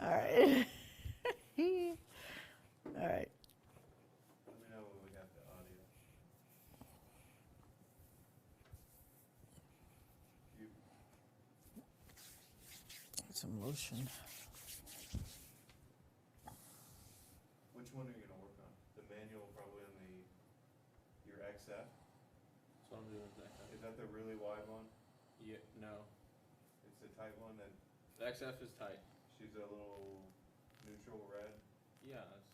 All right. All right. Let me know when we got the audio. You, Some lotion. which one are you gonna work on? The manual probably on your XF? That's what I'm doing with the XF. Is that the really wide one? Yeah, no. It's the tight one that The XF is tight. she's a little neutral red? Yeah, it's,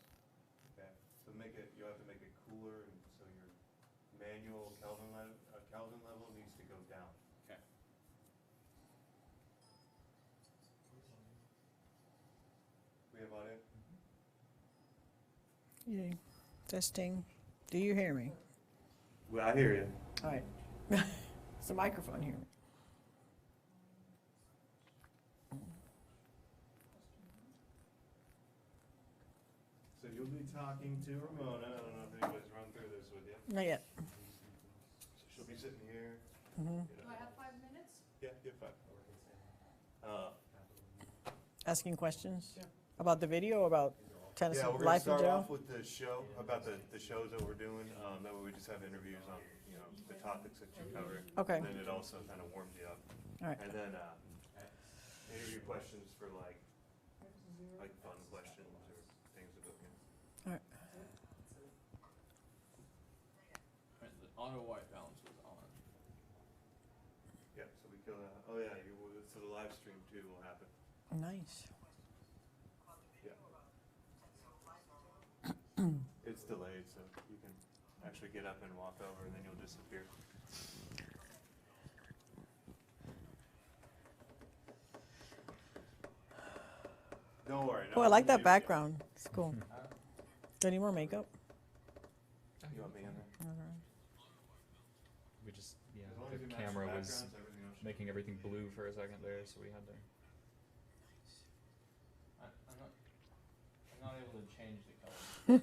Okay, so you'll have to make it cooler, and so your manual Kelvin level needs to go down. okay. We have audio? Yay. Testing. Do you hear me? Well, I hear you. All right. It's the microphone here. So you'll be talking to Ramona, I don't know if anybody's run through this with you. Not yet. So she'll be sitting here. Mhm. you Do know. I have 5 minutes? Yeah, you're fine. Asking questions about the video, about tennis Yeah, we're gonna life in start general? off with the show, about the shows that we're doing, that way we just have interviews on, the topics that you cover. Okay. And then it also kind of warms you up. All right. And then, interview questions for like fun questions or things about you. All right. Alright, the auto white balance was on. Yeah, so we kill that. Oh yeah, so the live stream too will happen. Nice. Yeah. It's delayed, so you can actually get up and walk over and then you'll disappear. Don't worry. Oh, I like that background. It's cool. Do you need more makeup? You want me in there? We just, yeah, As long as you the match camera the was backgrounds, everything else should making be everything blue for a second there, so we had to. I'm not able to change the color.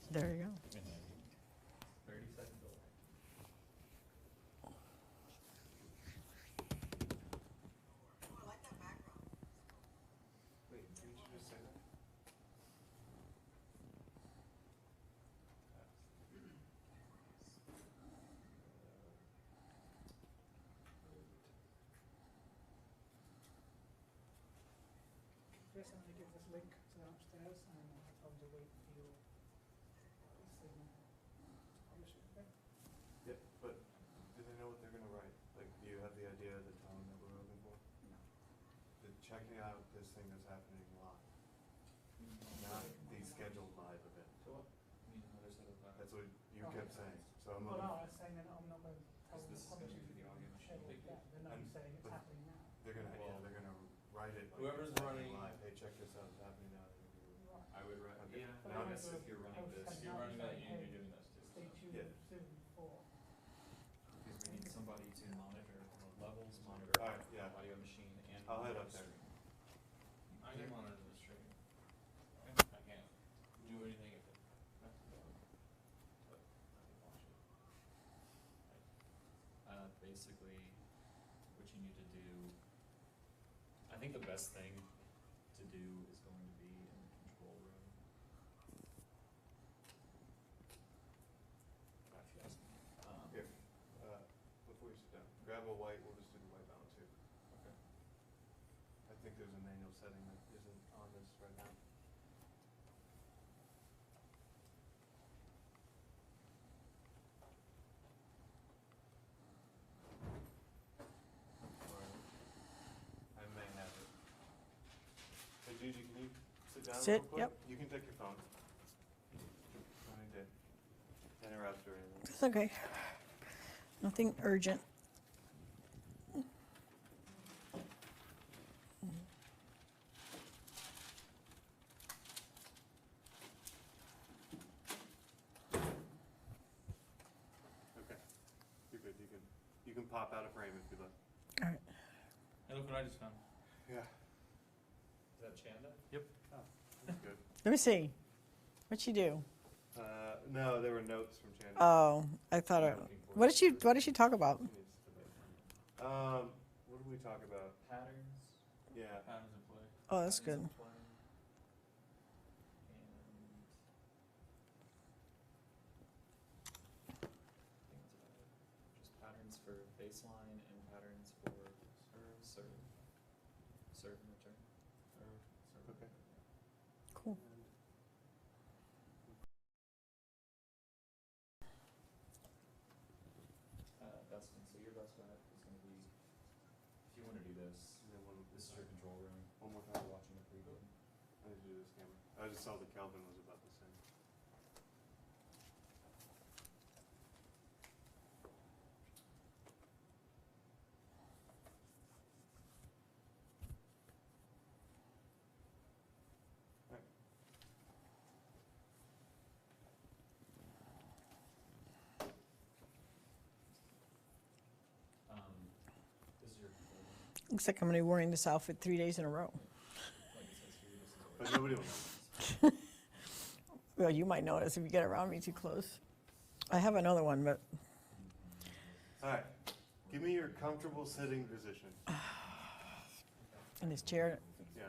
There you go. 30 seconds away. Wait, didn't you just say that? First, I'm going to give this link to them upstairs, and then I'll tell them to wait for your signal. Publish it, okay? Yeah, but do they know what they're gonna write? Like, do you have the idea of the tone that we're looking for? No. Checking out this thing that's happening live, not the scheduled live event. So what? I mean, another set of, That's what you kept saying, so I'm Well, looking, no, I was saying that I'm not going to tell them to publish it. the audio Share it, yeah, they're not And- saying it's but- happening now. they're gonna write it like Whoever's it's happening running- live, hey, check this out, it's happening now. Right. I would write, Okay. yeah, But Now I this- would- if you're running I would this- send you're out running that saying, and hey, you're doing this too. Stay tuned Yeah. soon for. Because we need somebody to monitor the levels, monitor Alright, yeah. audio machine, and. I'll head monitor up there. stream. I can monitor the stream. I can't do anything if it messes up, but I can watch it. Basically, what you need to do, I think the best thing to do is going to be in the control room. If you ask me. Here, before you sit down, grab a white, we'll just do the white balance here. Okay. I think there's a manual setting that isn't on this right now. I may have it. Hey Gigi, can you sit down Sit, real quick? yep. You can take your phone. I need to interrupt or anything. It's okay. Nothing urgent. Okay, you're good, you can pop out of frame if you like. All right. Hey, look what I just found. Yeah. Is that Chanda? Oh, that's good. Let me see. What'd she do? No, there were notes from Shannon. Oh, I thought it. What did she talk about? What did we we talk about? Patterns. Yeah. Patterns of play. Oh, that's good. patterns of play, and I think that's about it. Just patterns for baseline and patterns for serve and return. Okay. Cool. Best one. So your best bet is going to be, if you want to do this, And then this is your control room. one more time. Watching the preview. I need to do this camera. I just saw the Kelvin was about the same. Alright. This is your control room. Looks like I'm gonna be wearing this outfit 3 days in a row. Like it says here, this is But nobody will know. Well, you might notice if you get around me too close. I have another one, but Alright, give me your comfortable sitting position. in this chair, Yeah.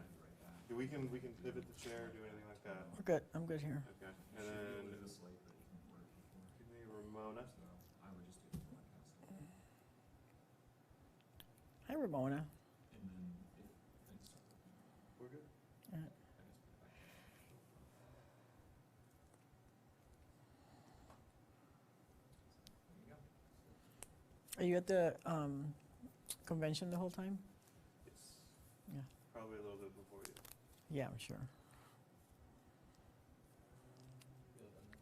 We can pivot the chair, do anything like that. we're good. I'm good here. Okay. And then give me Ramona. Hi, Ramona. And then if things start working, We're good. I just put it back. There you go. Are you at the convention the whole time? Yes. Yeah. Probably a little bit before you. Yeah, I'm sure. Feel better.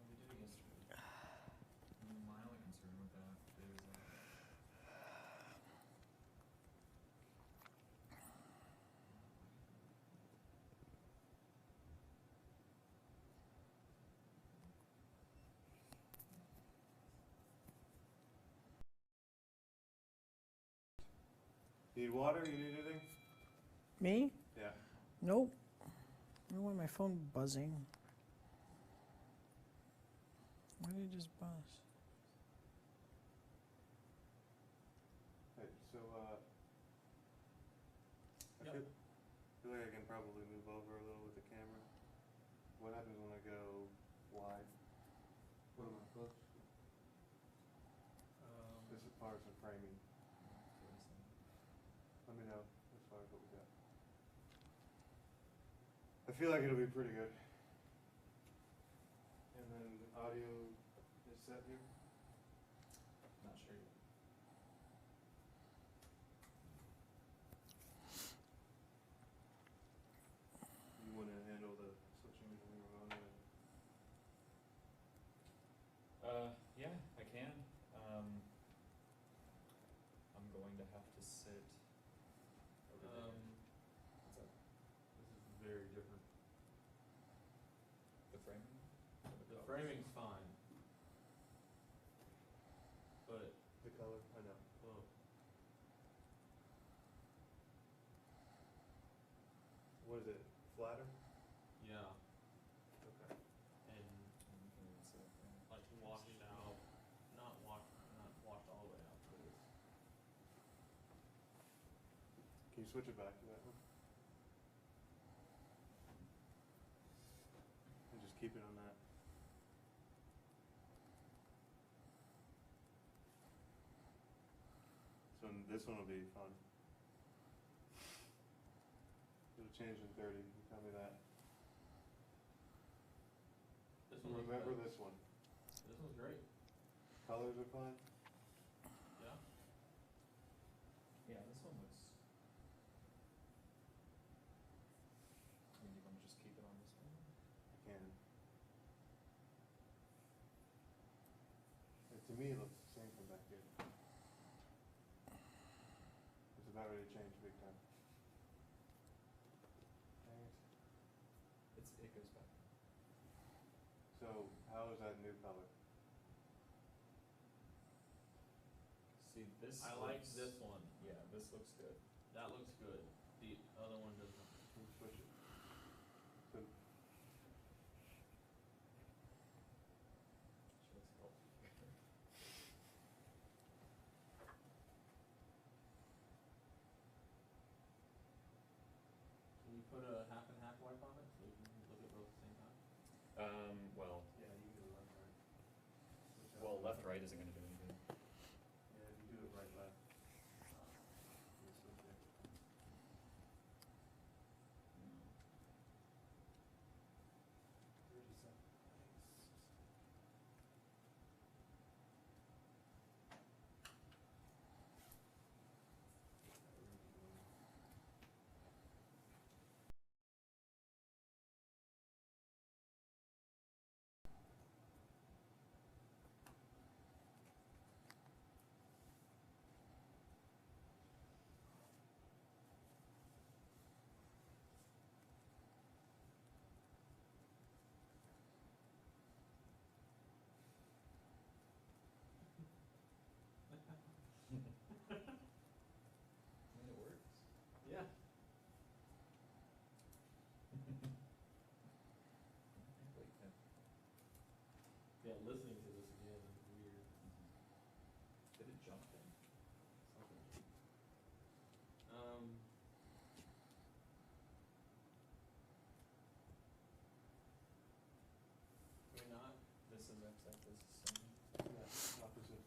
We did it yesterday. My only concern with that is Need water? You need anything? Me? Yeah. Nope. I don't want my phone buzzing. Why did it just buzz? Hey, so Yep. feel like I can probably move over a little with the camera. What happens when I go wide? What am I close? This is part of framing. Let me know as far as what we got. I feel like it'll be pretty good. And then audio is set here. Not sure yet. You want to handle the switching between Ramona and Yeah, I can. I'm going to have to sit over there. What's up? This is very different. The framing? Or The colors? framing's fine. But, the color? I know. well, What is it? Flatter? yeah, Okay. and like washed out, not washed all the way out, but it's, Can you switch it back to that one? And just keep it on that. So this one will be fun. It'll change in 30, you tell me that. this one looks Remember good. this one. This one's great, Colors are fine? yeah. Yeah, this one looks. I mean, you want to just keep it on this one? I can. To me, it looks the same from back here. It's about ready to change big time. Dang it. It goes back. So, how is that new color? See, this. I like looks- this one, Yeah, this looks good. that looks good, the other one doesn't. Can you switch it? So, Should I scroll? Well, Yeah, you can do left, right. Switch out well, the left, right isn't gonna do anything. Yeah, if you do it right, left. You'll switch it. Mm. 30 seconds. I mean, it works. Yeah. Wait, Yeah, listening to this again is weird. did it jump then? Something. Can we not? This is XF, this is Sony. Yeah, opposite.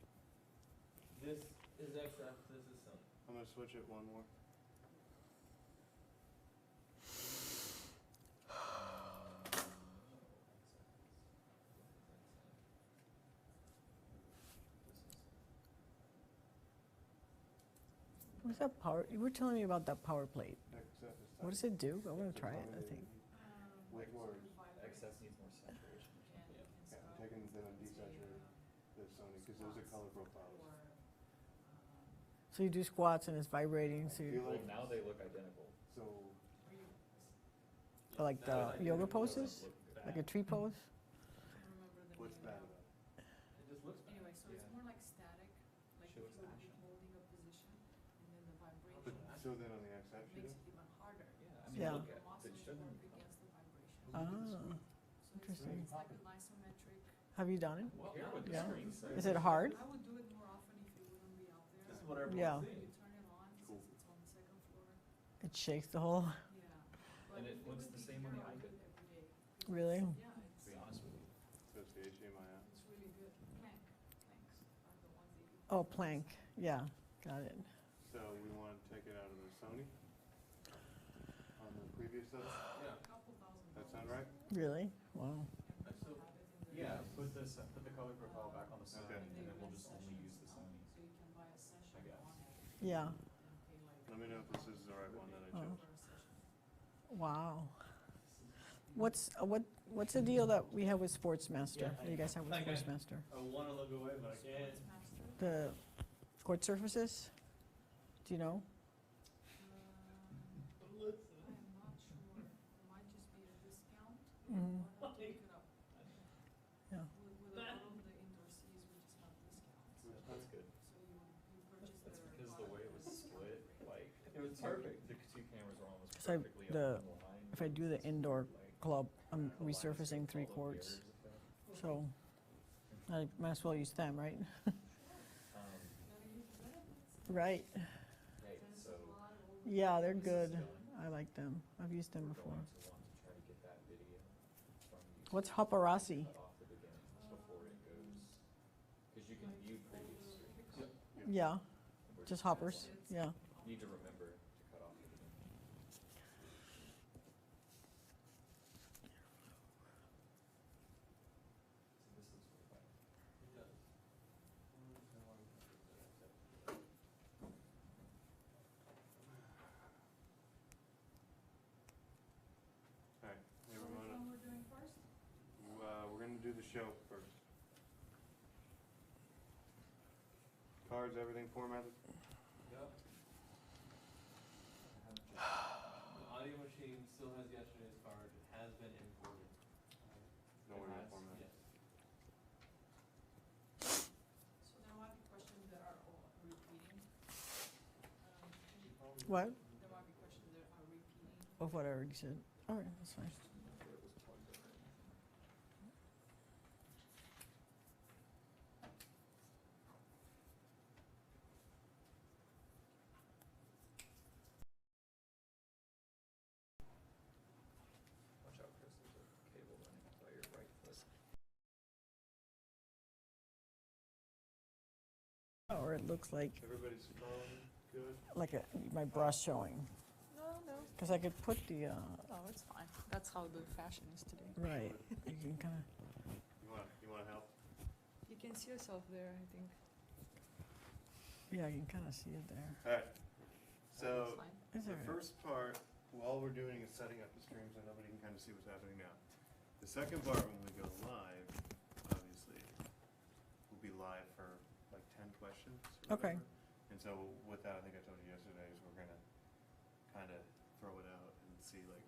This is XF, this is Sony. I'm gonna switch it one more. What's that power? You were telling me about that power plate. XF is What does it do? I want to try it, I think. With words. XF needs more saturation. Yeah. Yeah, I'm taking then I'm desaturating the Sony, because those are color profiles. So you do squats and it's vibrating, so you, Feel Well, like, now they look identical. so, like the yoga poses? Look bad. Like a tree pose? what's bad about it? It just looks bad. Anyway, so it's Yeah. more like static, like if Show us you would be action. holding a position, and then the But, vibration so then on the XF you makes do? it even harder. Yeah, I So mean, Yeah. look your at, muscles it shouldn't. work against the vibration. Ah, So interesting. it's like an isometric. Have you done it? Well, care what the Yeah. screen says. Is it hard? I would do it more often if it wouldn't be out there. This is what everyone's Yeah. When saying. you turn it on, Cool. since it's on the second floor, It shakes the whole, yeah. And it But looks with the same on the gear, I do iPad. it every day. really? Yeah, To be honest with you. So it's the HDMI out? it's really good. Planks are the ones that you. Oh, plank. Yeah, got it. So we want to take it out of the Sony? On the previous set? Yeah. Couple thousand. That sound right? Really? Wow. And I still- people have it in their Yeah, house. put this, put the color profile back on the Sony, Okay. and then we'll just only use the Sessions, Sony. so you can buy a session I guess. on it Yeah. and pay like Let me know if this is the right one that I Oh. chose. for a session. Wow. What's the deal that we have with Sportsmaster? That you guys have with Okay. Sportsmaster? I wanna look away, but I can't. Sportsmaster. The court surfaces? Do you know? I am not sure. It might just be a discount. Mhm. I'll have to look it up. Yeah. With a lot of the indoor Cs, we just have discounts. Which That's one? good. So you purchase That's their because the way it was split, like. It was perfect. The two cameras were almost So perfectly up the- on the line. If I do the It's indoor like club, I'm the line is resurfacing good, 3 all the courts, mirrors effect. so I might as well use them, right? Um, Gotta use the benefits. Right. Hey, There's so a lot of Yeah, they're This is good. done. I like them. I've used them we're before. going to want to try to get that video from YouTube. What's paparazzi? Cut off the beginning before it goes, because you can view previous streams. Yep. Yeah, We're just hoppers. Yeah. Need to remember to cut off the beginning. So this looks really fine. It does. Alright, hey So which Ramona, one we're doing first? we're gonna do the show first. Cards, everything formatted? Yep. I haven't checked. The audio machine still has yesterday's card. It has been imported. Don't worry It about has, format. yes. So there might be questions that are all repeating. What? There might be questions that are repeating. Of what I already said. All right, that's fine. Where it was plugged in or anything. Watch out, Chris, there's a cable running by your right foot. where it looks like Everybody's following, good? my brush showing. No, Because I could put the, it's fine. That's how the fashion is today. right, you can kind of, You wanna help? You can see yourself there, I think. yeah, you can kind of see it there. Alright, so, That's fine. Is the there- first part, all we're doing is setting up the stream so nobody can kind of see what's happening now. The second part, when we go live, obviously, we'll be live for like 10 questions or Okay. whatever. And so with that, I think I told you yesterday, is we're gonna kind of throw it out and see like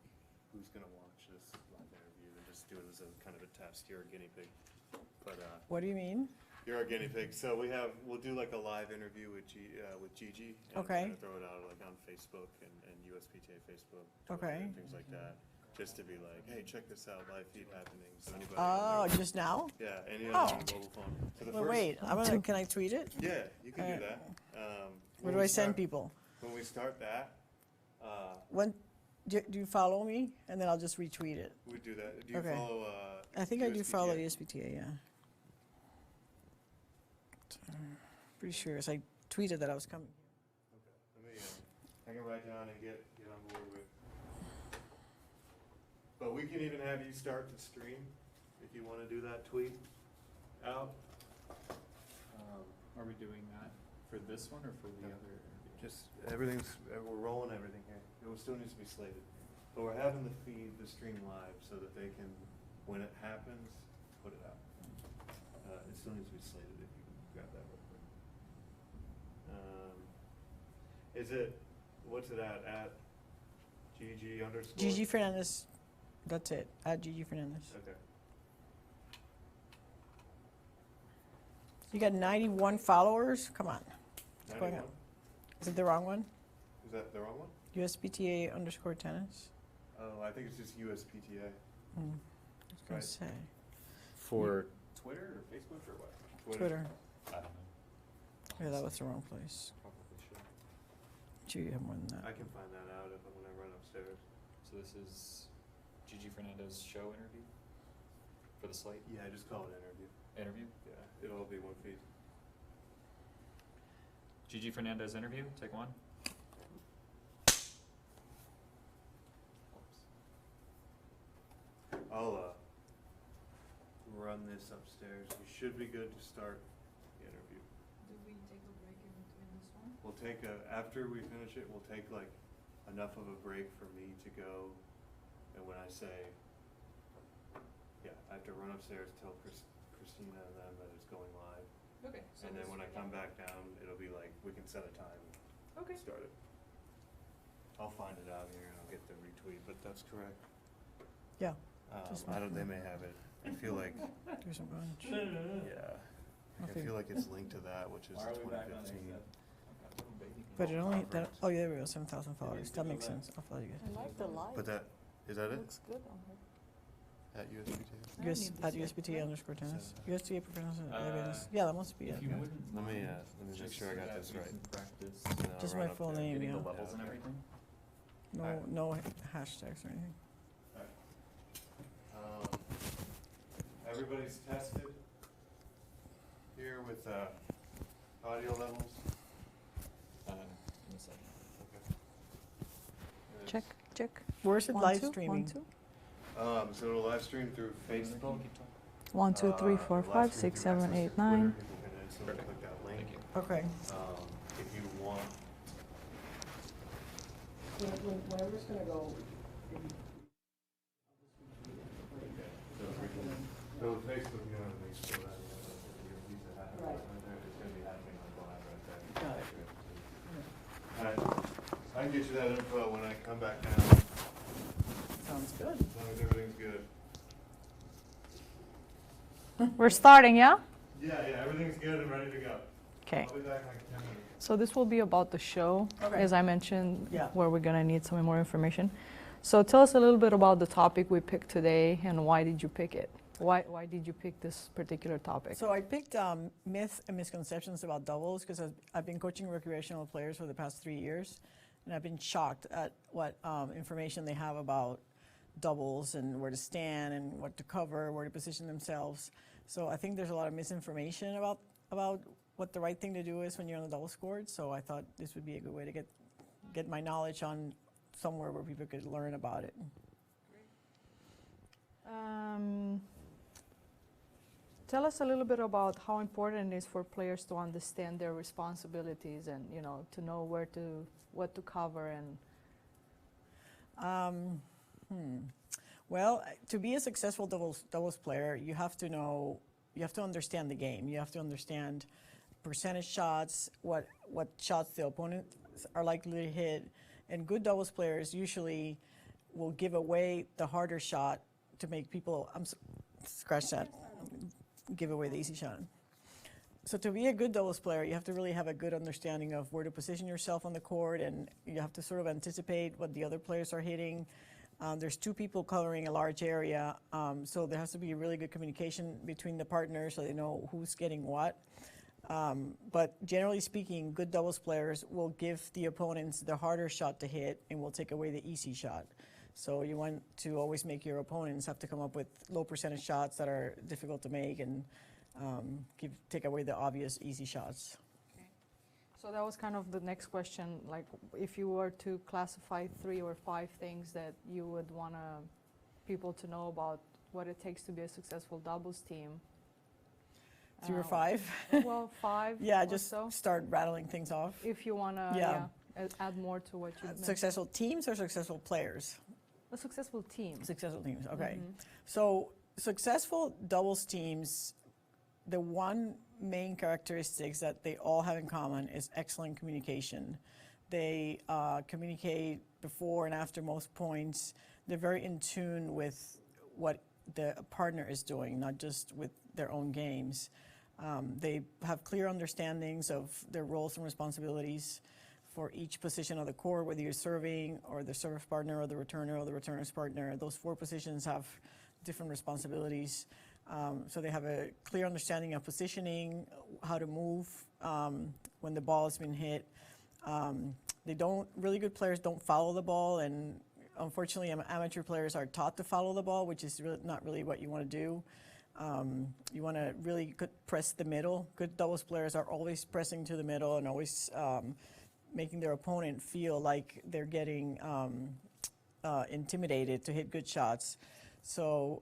who's gonna watch this live interview and just do it as a kind of a test. You're a guinea pig. But What do you mean? you're our guinea pig. So we'll do like a live interview with Gigi. And Okay. kind of throw it out like on Facebook and USPTA Facebook. Okay. And things like that. Just to be like, hey, check this out, live feed happening. So anybody. Oh, just now? Yeah, any Oh. other mobile phone. So the Well, first. wait, can I tweet it? Yeah, you can do Uh, that. Where when do we I send start- people? When we start that, When, do you follow me? And then I'll just retweet it. we do that. Do you Okay. follow? I think I do follow USPTA? USPTA, yeah. Pretty sure, 'cause I tweeted that I was coming. Okay, let me, I can write down and get on board with. But we can even have you start the stream if you wanna do that tweet out. Are we doing that for this one or for the No. other interview? Just, everything's, we're rolling everything here. It still needs to be slated. But we're having the feed, the stream live so that they can, when it happens, put it out. It still needs to be slated if you can grab that real quick. Is it, what's it at Gigi underscore? Gigi Fernández, that's it, at Gigi Fernández. Okay. You got 91 followers? Come on. What's going 91? on? Is it the wrong one? Is that the wrong one? USPTA underscore tennis? Oh, I think it's just USPTA. I was gonna Right. say, For Twitter or Facebook or what? Twitter. I don't know. Yeah, that was the wrong place. Probably should. Sure you have more than I that. can find that out when I run upstairs. So this is Gigi Fernandez show interview for the slate Yeah, just call it interview. interview. Yeah, it'll all be one feed. Gigi Fernandez interview, take one. I'll run this upstairs. We should be good to start the interview. Do we take a break in between this one? We'll take after we finish it, we'll take like enough of a break for me to go, and when I say, yeah, I have to run upstairs, tell Christina and them that it's going live. Okay. And then when I come back down, it'll be like, we can set a time Okay. and start it. I'll find it out here and I'll get the retweet, but that's correct. Yeah, Just I don't, they make may have it. I feel like, there's a bunch. yeah, I Okay. feel like it's linked to that, which is Why are we back on 2015. Insta? Okay, little baby. But it only, that, Conference. oh yeah, there we go, 7,000 followers. That makes sense. I'll follow you I like the light. But that, is that it? Looks good on her. At USPTA? I guys. need At this USPTA one. underscore tennis. So- USPTA professional. Uh, Yeah, that must be it. If you yeah. wouldn't Let me, mind, let me make just sure I so got that this we right. can practice And then I'll Just run my up full there. name, getting yeah. the levels Yeah, and okay. everything. No, Alright. no hashtags or anything. Everybody's tested here with audio levels. In a second. Check, check. Where's it 1, live 2, 1, streaming? 2. So it'll live stream through Facebook. 1, 2, 3, 4, it'll live 5, stream 6, through 7, Access 8, to 9. Twitter. People can instantly Perfect. click that link. Thank you. Okay. If you want, Whenever's gonna go. so with Facebook, you don't have to make sure that your visa happens Right. right there. It's gonna be happening like live right there. Got it. Alright, I can get you that info when I come back down, Sounds good. as long as everything's good. We're starting, yeah? Yeah, everything's good and ready to go. Okay. I'll be back in like 10 minutes. So this will be about the show, Okay. as I mentioned, Yeah. where we're gonna need some more information. So tell us a little bit about the topic we picked today and why did you pick it? Why did you pick this particular topic? So I picked myths and misconceptions about doubles because I've been coaching recreational players for the past 3 years, and I've been shocked at what information they have about doubles and where to stand and what to cover, where to position themselves. So I think there's a lot of misinformation about what the right thing to do is when you're on the doubles court. So I thought this would be a good way to get my knowledge on somewhere where people could learn about it. Tell us a little bit about how important it is for players to understand their responsibilities and, you know, to know what to cover and. Well, to be a successful doubles player, you have to understand the game. You have to understand percentage shots, what shots the opponents are likely to hit, and good doubles players usually will give away the harder shot to make people scratch that, give away the easy shot. So to be a good doubles player, you have to really have a good understanding of where to position yourself on the court, and you have to sort of anticipate what the other players are hitting. There's two people covering a large area, so there has to be really good communication between the partners so they know who's getting what. But generally speaking, good doubles players will give the opponents the harder shot to hit and will take away the easy shot. So you want to always make your opponents have to come up with low percentage shots that are difficult to make and take away the obvious easy shots. Okay. So that was kind of the next question, like if you were to classify 3 or 5 things that you would want people to know about what it takes to be a successful doubles team. 3 or 5? Well, 5 Yeah, or just so. start rattling things off. If you want to add more to what you mentioned. Successful teams or successful players? A successful team. Successful teams, okay. Mhm. So successful doubles teams, the one main characteristics that they all have in common is excellent communication. They communicate before and after most points. They're very in tune with what the partner is doing, not just with their own games. They have clear understandings of their roles and responsibilities for each position of the court, whether you're serving or the service partner or the returner's partner. Those 4 positions have different responsibilities. So they have a clear understanding of positioning, how to move when the ball has been hit. Really good players don't follow the ball, and unfortunately amateur players are taught to follow the ball, which is not really what you want to do. You want to really press the middle. Good doubles players are always pressing to the middle and always making their opponent feel like they're getting intimidated to hit good shots. So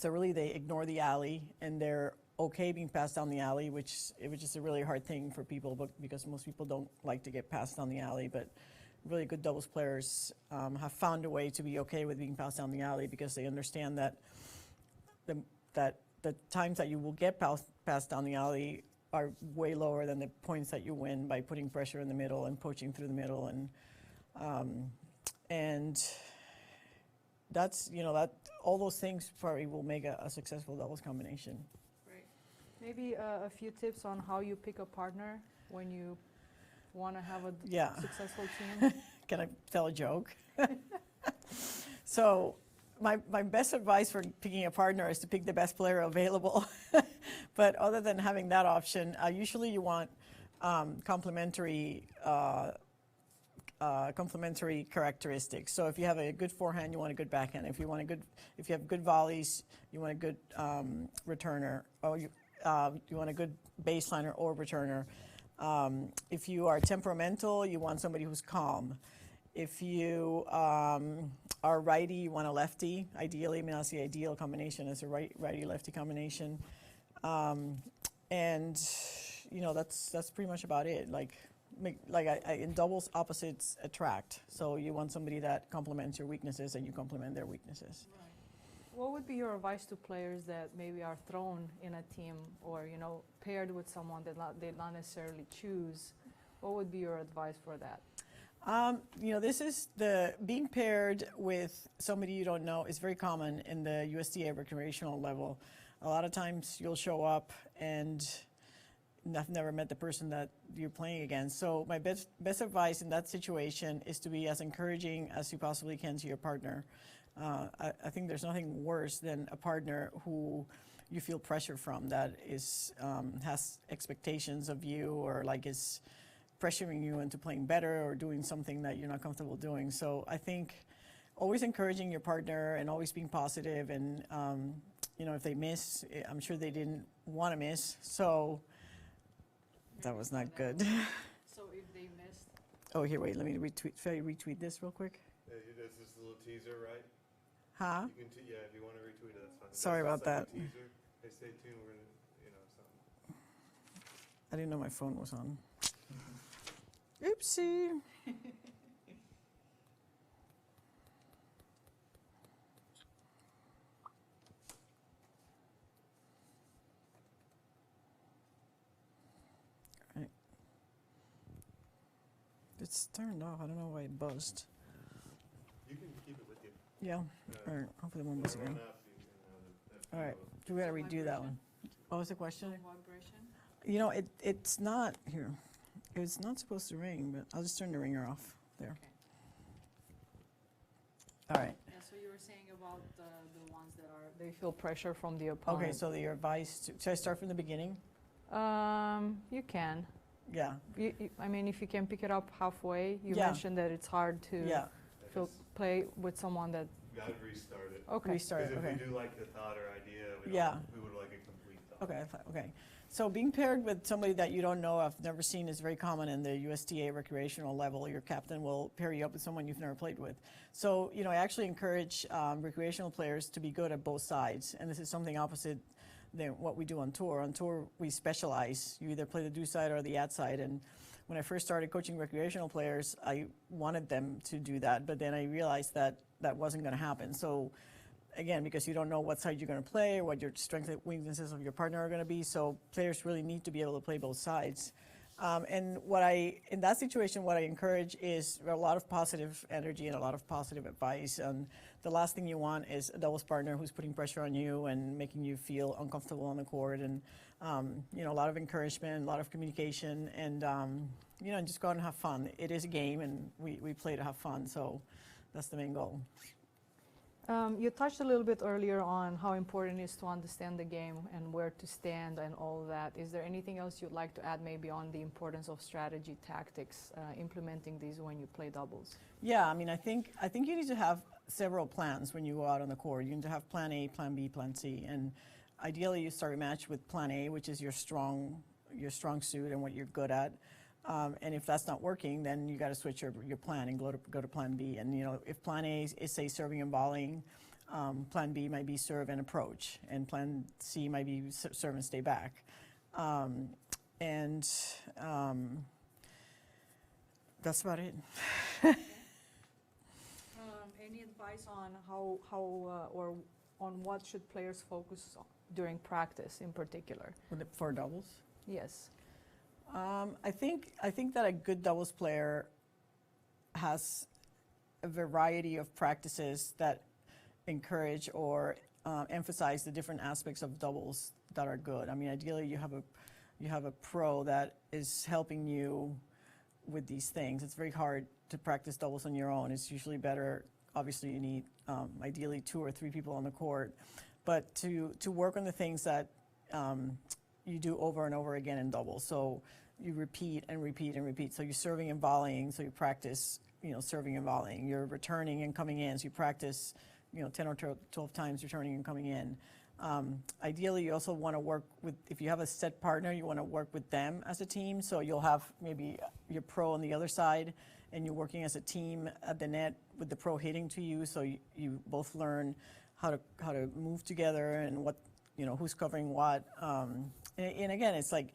really they ignore the alley, and they're okay being passed down the alley, which is a really hard thing for people, because most people don't like to get passed down the alley. But really good doubles players have found a way to be okay with being passed down the alley, because they understand that the times that you will get passed down the alley are way lower than the points that you win by putting pressure in the middle and poaching through the middle, and that's that all those things probably will make a successful doubles combination. Great. Maybe a few tips on how you pick a partner when you want to have a successful team. Can I tell a joke? So my best advice for picking a partner is to pick the best player available. But other than having that option, usually you want complementary characteristics. So if you have a good forehand, you want a good backhand. If you have good volleys, you want a good returner, or you want a good baseliner or returner. If you are temperamental, you want somebody who's calm. If you are righty, you want a lefty. Ideally, I mean, that's the ideal combination, is a righty-lefty combination. And that's pretty much about it. In doubles, opposites attract. So you want somebody that complements your weaknesses, and you complement their weaknesses. Right. What would be your advice to players that maybe are thrown in a team, or paired with someone that they not necessarily choose? What would be your advice for that? This is being paired with somebody you don't know is very common in the USDA recreational level. A lot of times you'll show up and I've never met the person that you're playing against. So my best advice in that situation is to be as encouraging as you possibly can to your partner. I think there's nothing worse than a partner who you feel pressure from, that has expectations of you, or is pressuring you into playing better or doing something that you're not comfortable doing. So I think always encouraging your partner and always being positive, and if they miss, I'm sure they didn't want to miss. So That was not good. So if they missed, Oh, here, wait, let me retweet this real quick. That's just a little teaser, right? Huh? You can, yeah, if you want to retweet it, that's fine. Sorry That's about just like a that. teaser. Hey, stay tuned, we're gonna, something. I didn't know my phone was on. Oopsie. Right. It's turned off. I don't know why it buzzed. You can keep it with you. Yeah. All right. Hopefully it won't buzz When I again. run out, you can, that All right. video- Do we gotta Some redo that vibration? one? What was the question? vibration? You know, it's not here. It's not supposed to ring, but I'll just turn the ringer off there. Okay. All right. Yeah, so you were saying about the ones that are, they feel pressure from the opponent. Okay, so your advice, should I start from the beginning? You can. Yeah, I mean, if you can pick it up halfway, you Yeah. mentioned that it's hard to yeah, I feel, just play with someone that, gotta restart it. okay. restart, Because okay. if we do like the thought or idea, Yeah. we would like a complete thought. Okay. So being paired with somebody that you don't know, I've never seen, is very common in the USTA recreational level. Your captain will pair you up with someone you've never played with. So, you know, I actually encourage recreational players to be good at both sides. And this is something opposite than what we do on tour. On tour, we specialize. You either play the do side or the at side. And when I first started coaching recreational players, I wanted them to do that. But then I realized that that wasn't going to happen. So again, because you don't know what side you're going to play or what your strengths and weaknesses of your partner are going to be. So players really need to be able to play both sides. And in that situation, what I encourage is a lot of positive energy and a lot of positive advice. And the last thing you want is a doubles partner who's putting pressure on you and making you feel uncomfortable on the court. And, you know, a lot of encouragement, a lot of communication, and, you know, just go out and have fun. It is a game, and we play to have fun. So that's the main goal. You touched a little bit earlier on how important it is to understand the game and where to stand and all that. Is there anything else you'd like to add maybe on the importance of strategy, tactics, implementing these when you play doubles? Yeah, I mean, I think you need to have several plans when you go out on the court. You need to have plan A, plan B, plan C, and ideally you start a match with plan A, which is your strong suit and what you're good at. And if that's not working, then you got to switch your plan and go to plan B. And you know, if plan A is say serving and volleying, plan B might be serve and approach, and plan C might be serve and stay back. That's about it. Any advice on how or on what should players focus on during practice in particular? For doubles. Yes. I think that a good doubles player has a variety of practices that encourage or emphasize the different aspects of doubles that are good. I mean, ideally, you have a pro that is helping you with these things. It's very hard to practice doubles on your own. It's usually better. Obviously, you need ideally 2 or 3 people on the court, but to work on the things that you do over and over again in doubles. So you repeat and repeat and repeat. So you're serving and volleying, so you practice, you know, serving and volleying. You're returning and coming in, so you practice, you know, 10 or 12 times returning and coming in. Ideally, you also want to work with, if you have a set partner, you want to work with them as a team. So you'll have maybe your pro on the other side, and you're working as a team at the net with the pro hitting to you. So you both learn how to move together and what, you know, who's covering what. And again, it's like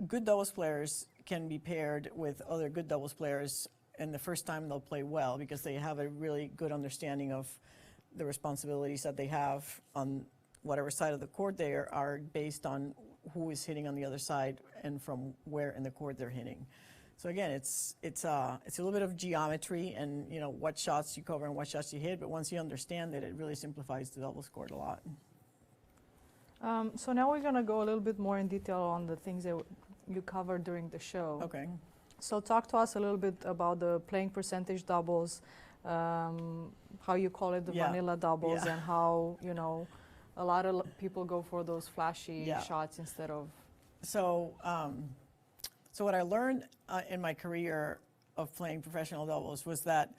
good doubles players can be paired with other good doubles players, and the first time they'll play well because they have a really good understanding of the responsibilities that they have on whatever side of the court they are based on who is hitting on the other side and from where in the court they're hitting. So again, it's a little bit of geometry and, you know, what shots you cover and what shots you hit, but once you understand it, it really simplifies the doubles court a lot. So now we're going to go a little bit more in detail on the things that you covered during the show. Okay. So talk to us a little bit about the playing percentage doubles, how you call it the vanilla doubles, and how, you know, a lot of people go for those flashy shots instead of... So, so what I learned in my career of playing professional doubles was that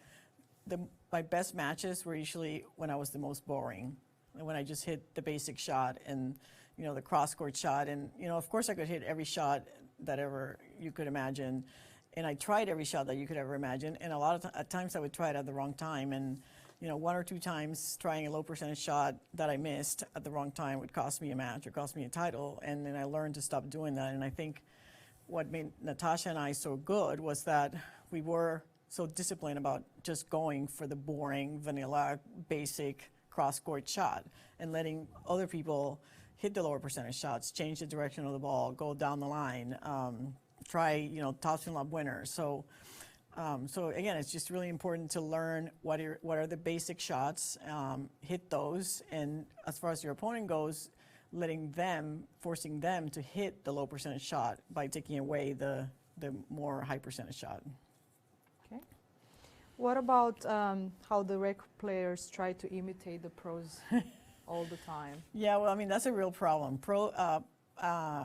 my best matches were usually when I was the most boring, and when I just hit the basic shot and, you know, the cross-court shot. And, you know, of course I could hit every shot that ever you could imagine. And I tried every shot that you could ever imagine. And a lot of at times I would try it at the wrong time. And, you know, 1 or 2 times trying a low percentage shot that I missed at the wrong time would cost me a match or cost me a title. And then I learned to stop doing that. And I think what made Natasha and I so good was that we were so disciplined about just going for the boring, vanilla, basic cross-court shot and letting other people hit the lower percentage shots, change the direction of the ball, go down the line, try, you know, top spin lob winners. So again, it's just really important to learn what are the basic shots, hit those, and as far as your opponent goes, forcing them to hit the low percentage shot by taking away the more high percentage shot. Okay. What about how the rec players try to imitate the pros all the time? Yeah, well, I mean, that's a real problem.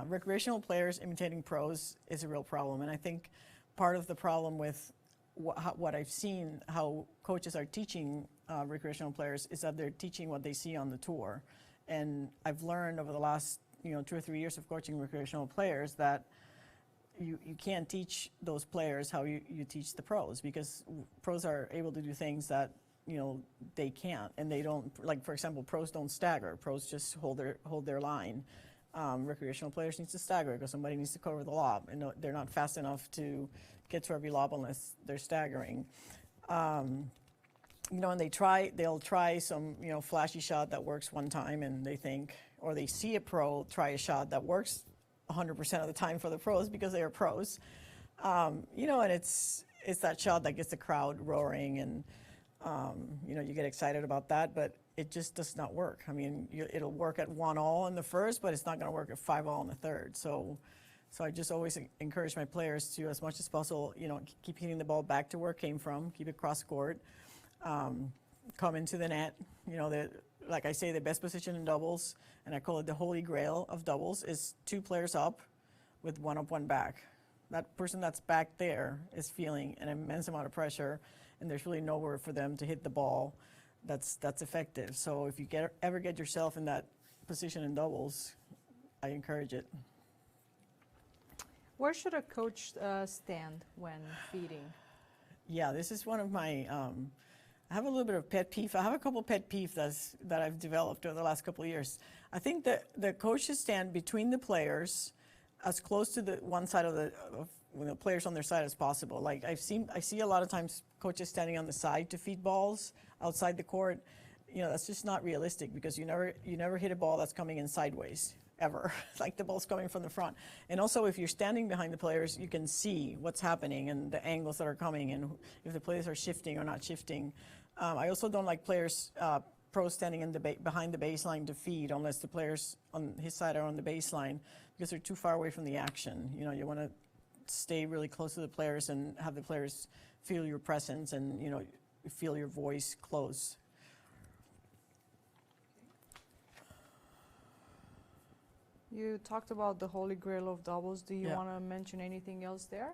Recreational players imitating pros is a real problem. And I think part of the problem with what I've seen, how coaches are teaching recreational players, is that they're teaching what they see on the tour. And I've learned over the last 2 or 3 years of coaching recreational players that you can't teach those players how you teach the pros, because pros are able to do things that they can't, and they don't. Like, for example, pros don't stagger. Pros just hold their line. Recreational players need to stagger because somebody needs to cover the lob, and they're not fast enough to get to every lob unless they're staggering. And they'll try some flashy shot that works one time, and they think, or they see a pro try a shot that works 100% of the time for the pros because they are pros. And it's that shot that gets the crowd roaring, and you get excited about that, but it just does not work. I mean, it'll work at 1-all in the first, but it's not going to work at 5-all in the third. So I just always encourage my players to, as much as possible, keep hitting the ball back to where it came from, keep it cross court, come into the net. Like I say, the best position in doubles, and I call it the holy grail of doubles, is 2 players up with 1 up, 1 back. That person that's back there is feeling an immense amount of pressure, and there's really nowhere for them to hit the ball that's effective. So if you ever get yourself in that position in doubles, I encourage it. Where should a coach stand when feeding? Yeah, this is one of my, I have a little bit of pet peeve. I have a couple pet peeves that I've developed over the last couple of years. I think that the coach should stand between the players, as close to the one side of the players on their side as possible. Like I see a lot of times coaches standing on the side to feed balls outside the court. That's just not realistic, because you never hit a ball that's coming in sideways, ever. Like the ball's coming from the front. And also, if you're standing behind the players, you can see what's happening and the angles that are coming, and if the players are shifting or not shifting. I also don't like pros standing behind the baseline to feed, unless the players on his side are on the baseline, because they're too far away from the action. You want to stay really close to the players and have the players feel your presence and feel your voice close. You talked about the holy grail of doubles. Do you Yeah. want to mention anything else there?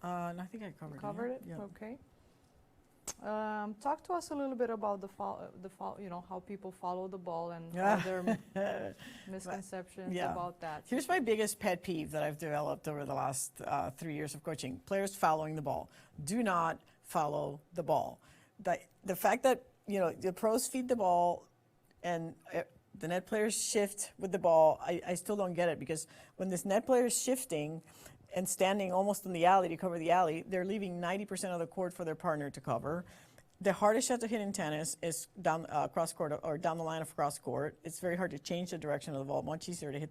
And I think I covered it. it? Yeah. Okay. Talk to us a little bit about how people follow the ball and other misconceptions Yeah. about that. Here's my biggest pet peeve that I've developed over the last 3 years of coaching. Players following the ball. Do not follow the ball. The fact that, the pros feed the ball and the net players shift with the ball, I still don't get it, because when this net player is shifting and standing almost in the alley to cover the alley, they're leaving 90% of the court for their partner to cover. The hardest shot to hit in tennis is down cross court, or down the line of cross court. It's very hard to change the direction of the ball. Much easier to hit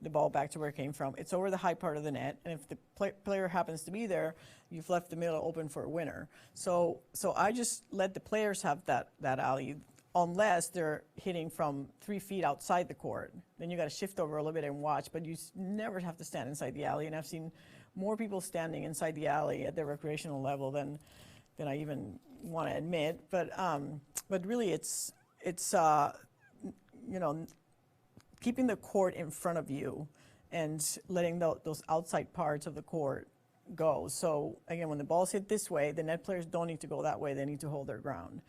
the ball back to where it came from. It's over the high part of the net, and if the player happens to be there, you've left the middle open for a winner. So I just let the players have that alley, unless they're hitting from 3 feet outside the court. Then you got to shift over a little bit and watch, but you never have to stand inside the alley. And I've seen more people standing inside the alley at the recreational level than I even want to admit. But really, it's keeping the court in front of you and letting those outside parts of the court go. So again, when the ball's hit this way, the net players don't need to go that way. They need to hold their ground.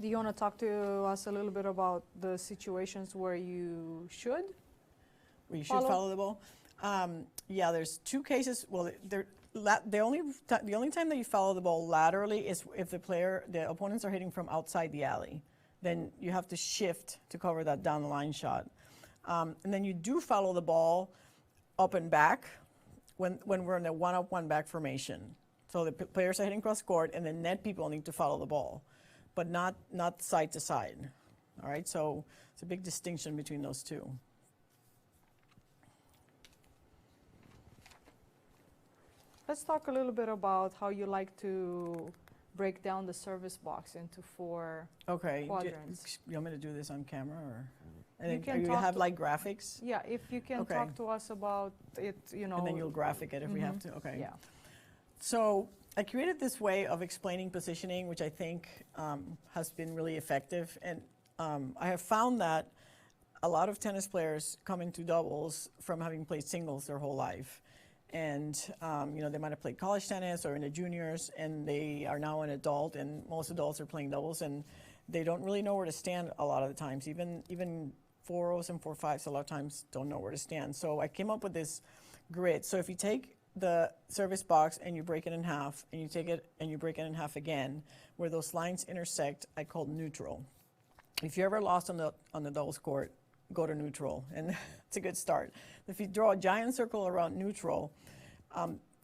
Do you want to talk to us a little bit about the situations where you should? where you should follow the ball. Yeah, there's two cases. Well, the only time that you follow the ball laterally is if the opponents are hitting from outside the alley. Then you have to shift to cover that down the line shot. And then you do follow the ball up and back when we're in a one-up, one-back formation. So the players are hitting cross court, and the net people need to follow the ball, but not side to side. All right, so it's a big distinction between those two. Let's talk a little bit about how you like to break down the service box into 4 Okay. quadrants. You want me to do this on camera, or You and can you talk have to- like graphics, Yeah, if you can Okay. talk to us about it, you know. and then you'll graphic it if we have to. Okay. Yeah. So I created this way of explaining positioning, which I think has been really effective. And I have found that a lot of tennis players come into doubles from having played singles their whole life. And they might have played college tennis or in the juniors, and they are now an adult, and most adults are playing doubles, and they don't really know where to stand a lot of the times. Even 4-0s and 4-5s a lot of times don't know where to stand. So I came up with this grid. So if you take the service box and you break it in half, and you take it and you break it in half again, where those lines intersect, I call neutral. If you're ever lost on the doubles court, go to neutral, and it's a good start. If you draw a giant circle around neutral,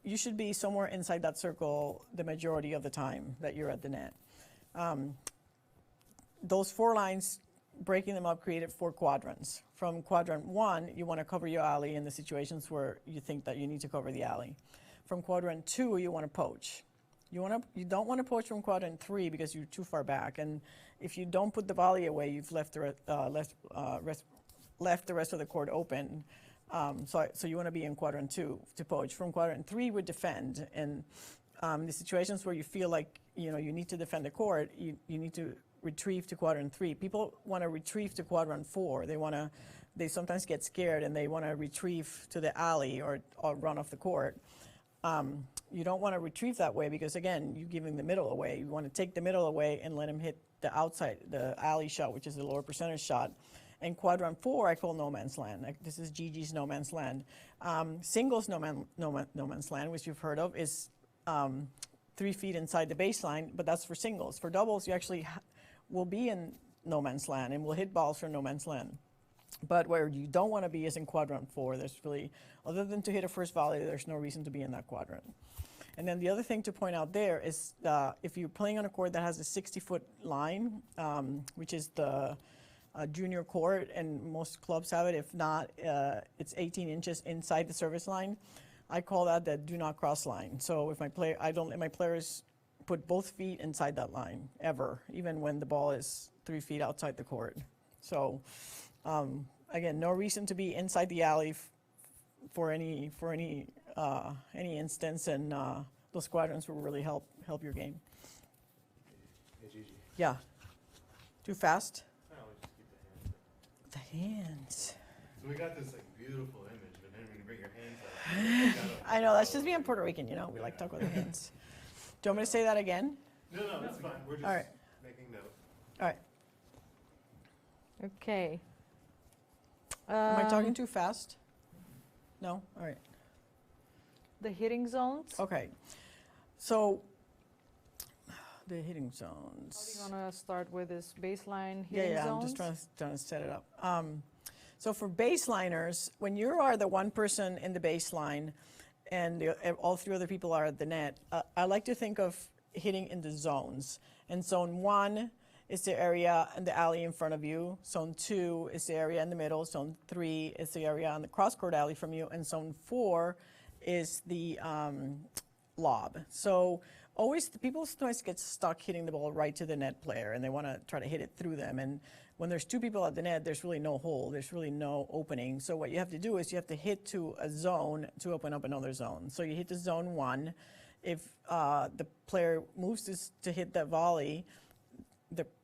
you should be somewhere inside that circle the majority of the time that you're at the net. Those 4 lines, breaking them up, created 4 quadrants. From quadrant 1, you want to cover your alley in the situations where you think that you need to cover the alley. From quadrant 2, you want to poach. You don't want to poach from quadrant 3 because you're too far back. And if you don't put the volley away, you've left the rest of the court open. So you want to be in quadrant 2 to poach. From quadrant 3, we defend. And the situations where you feel like you need to defend the court, you need to retrieve to quadrant 3. People want to retrieve to quadrant 4. They sometimes get scared and they want to retrieve to the alley or run off the court. You don't want to retrieve that way because, again, you're giving the middle away. You want to take the middle away and let him hit the outside, the alley shot, which is the lower percentage shot. And quadrant 4, I call no man's land. This is Gigi's no man's land. Singles no man's land, which you've heard of, is 3 feet inside the baseline, but that's for singles. For doubles, you actually will be in no man's land and will hit balls from no man's land. But where you don't want to be is in quadrant 4. There's really, other than to hit a first volley, there's no reason to be in that quadrant. And then the other thing to point out there is if you're playing on a court that has a 60-foot line, which is the junior court, and most clubs have it. If not, it's 18 inches inside the service line. I call that the do not cross line. So if I don't let my players put both feet inside that line ever, even when the ball is 3 feet outside the court. So again, no reason to be inside the alley for any instance, and those quadrants will really help your game. Hey, Gigi. Yeah. Too fast? No, we just keep the hands. The hands. So we got this beautiful image, but then when you bring your hands up. I know, that's just being Puerto Rican, we like to talk with our hands. Do you want me to say that again? No, it's fine. We're just All right. making note. All right. Okay. Am I talking too fast? No? All right. The hitting zones. Okay. So, the hitting How zones. do you want to start with this baseline hitting Yeah, zones? I'm just trying to set it up. So for baseliners, when you are the one person in the baseline and all 3 other people are at the net, I like to think of hitting in the zones. And zone 1 is the area in the alley in front of you. Zone 2 is the area in the middle. Zone 3 is the area on the cross-court alley from you. And zone 4 is the lob. So people sometimes get stuck hitting the ball right to the net player, and they want to try to hit it through them. And when there's 2 people at the net, there's really no hole. There's really no opening. So what you have to do is you have to hit to a zone to open up another zone. So you hit to zone 1. If the player moves to hit that volley,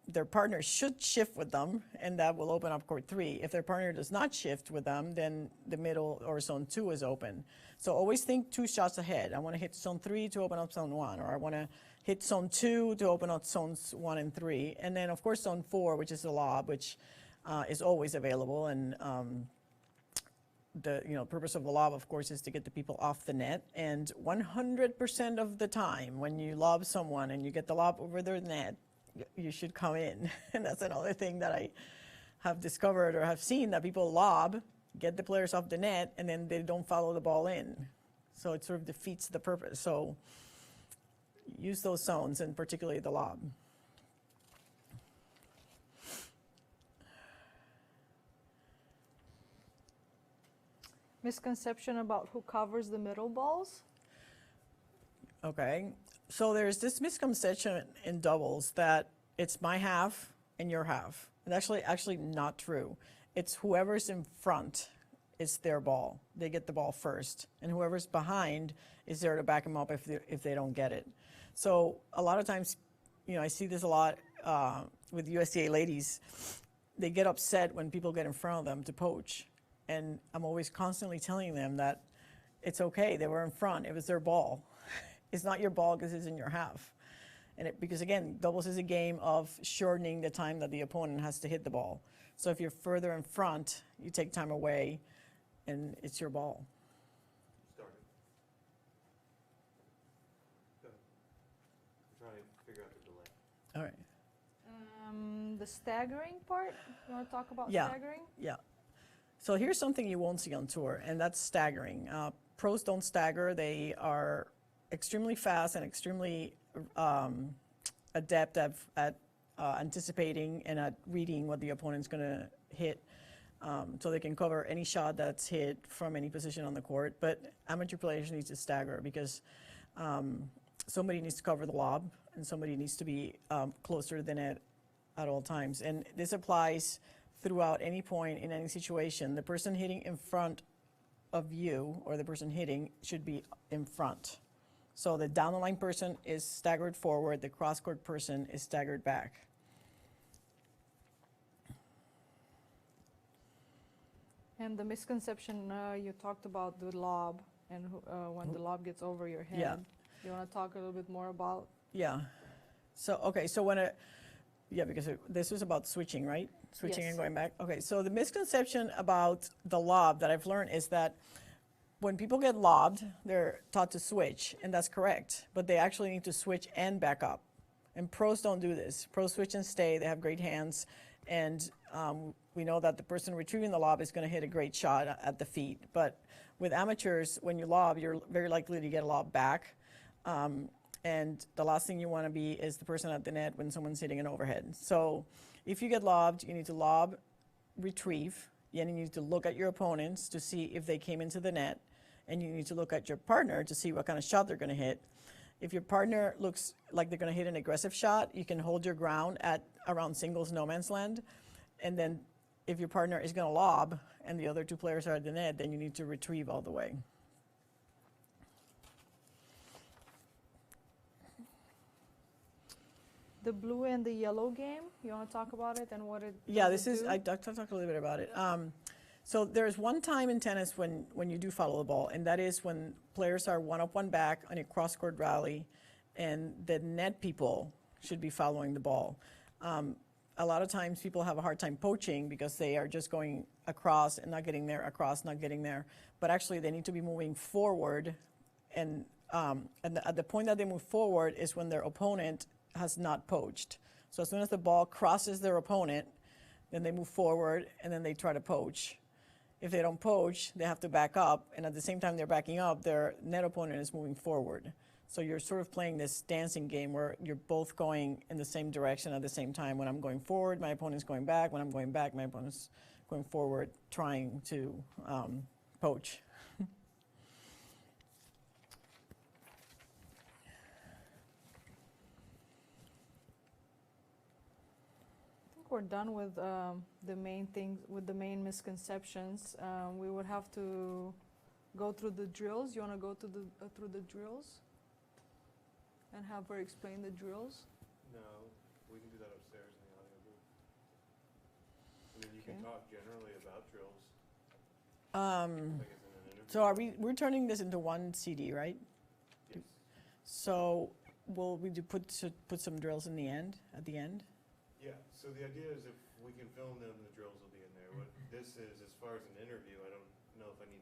their partner should shift with them, and that will open up court 3. If their partner does not shift with them, then the middle or zone 2 is open. So always think 2 shots ahead. I want to hit zone 3 to open up zone 1, or I want to hit zone 2 to open up zones 1 and 3. And then, of course, zone 4, which is the lob, which is always available. And the purpose of the lob, of course, is to get the people off the net. And 100% of the time, when you lob someone and you get the lob over their net, you should come in. And that's another thing that I have discovered or have seen, that people lob, get the players off the net, and then they don't follow the ball in. So it sort of defeats the purpose. So use those zones, and particularly the lob. Misconception about who covers the middle balls? Okay, so there's this misconception in doubles that it's my half and your half. It's actually not true. It's whoever's in front, it's their ball. They get the ball first, and whoever's behind is there to back them up if they don't get it. So a lot of times, I see this a lot with USTA ladies. They get upset when people get in front of them to poach, and I'm always constantly telling them that it's okay. They were in front. It was their ball. It's not your ball because it's in your half. Because again, doubles is a game of shortening the time that the opponent has to hit the ball. So if you're further in front, you take time away, and it's your ball. Start it. Go ahead. I'm trying to figure out the delay. All right. The staggering part, you want to talk about Yeah. staggering? Yeah. So here's something you won't see on tour, and that's staggering. Pros don't stagger. They are extremely fast and extremely adept at anticipating and at reading what the opponent's going to hit. So they can cover any shot that's hit from any position on the court. But amateur players need to stagger because somebody needs to cover the lob, and somebody needs to be closer than it at all times. And this applies throughout any point in any situation. The person hitting in front of you, or the person hitting, should be in front. So the down the line person is staggered forward, the cross court person is staggered back. And the misconception you talked about the lob, and when the lob gets over your head. Yeah. You want to talk a little bit more about? Yeah. So, okay, so because this was about switching, right? Switching Yes. and going back. Okay, so the misconception about the lob that I've learned is that when people get lobbed, they're taught to switch, and that's correct, but they actually need to switch and back up. And pros don't do this. Pros switch and stay. They have great hands, and we know that the person retrieving the lob is going to hit a great shot at the feet. But with amateurs, when you lob, you're very likely to get a lob back. And the last thing you want to be is the person at the net when someone's hitting an overhead. So if you get lobbed, you need to lob, retrieve. And you need to look at your opponents to see if they came into the net. And you need to look at your partner to see what kind of shot they're going to hit. If your partner looks like they're going to hit an aggressive shot, you can hold your ground at around singles no man's land. And then if your partner is going to lob and the other two players are at the net, then you need to retrieve all the way. The blue and the yellow game, you want to talk about it and what it Yeah, does it do? I talked a little bit about it. So there's one time in tennis when you do follow the ball, and that is when players are one up, one back on a cross-court rally, and the net people should be following the ball. A lot of times people have a hard time poaching because they are just going across and not getting there, across, not getting there. But actually they need to be moving forward, and at the point that they move forward is when their opponent has not poached. So as soon as the ball crosses their opponent, then they move forward and then they try to poach. If they don't poach, they have to back up, and at the same time they're backing up, their net opponent is moving forward. So you're sort of playing this dancing game where you're both going in the same direction at the same time. When I'm going forward, my opponent's going back. When I'm going back, my opponent's going forward, trying to poach. We're done with the main things, with the main misconceptions. We would have to go through the drills. You want to go to through the drills and have her explain the drills? No, we can do that upstairs in the audio booth. I mean, you can Okay. talk generally about drills, Um, like it's in an interview. so we're turning this into one CD, right? Yes. So will we put some drills in the end, at the end? Yeah, so the idea is if we can film them, the drills will be in there. What this is, as far as an interview, I don't know if I need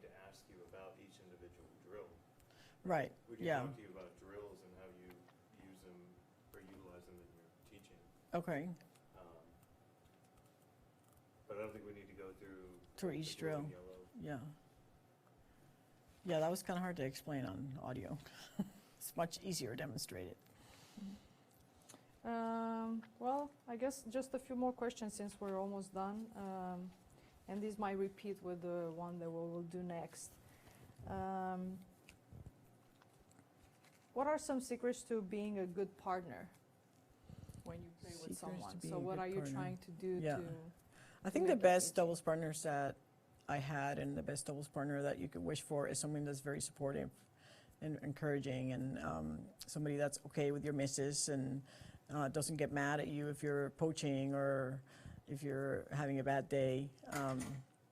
Right, We can yeah, talk to you about drills and how you use them or utilize them in your teaching. okay, But I don't think we need to go through. through the each blue and drill. yellow. Yeah. Yeah, that was kind of hard to explain on audio. It's much easier demonstrated. Well, I guess just a few more questions since we're almost done. And these might repeat with the one that we will do next. What are some secrets to being a good partner when you play with Secrets to someone? being So a what good are you partner. trying to do Yeah. to I think make the it best easy. doubles partners that I had and the best doubles partner that you could wish for is someone that's very supportive and encouraging, and somebody that's okay with your misses and doesn't get mad at you if you're poaching or if you're having a bad day.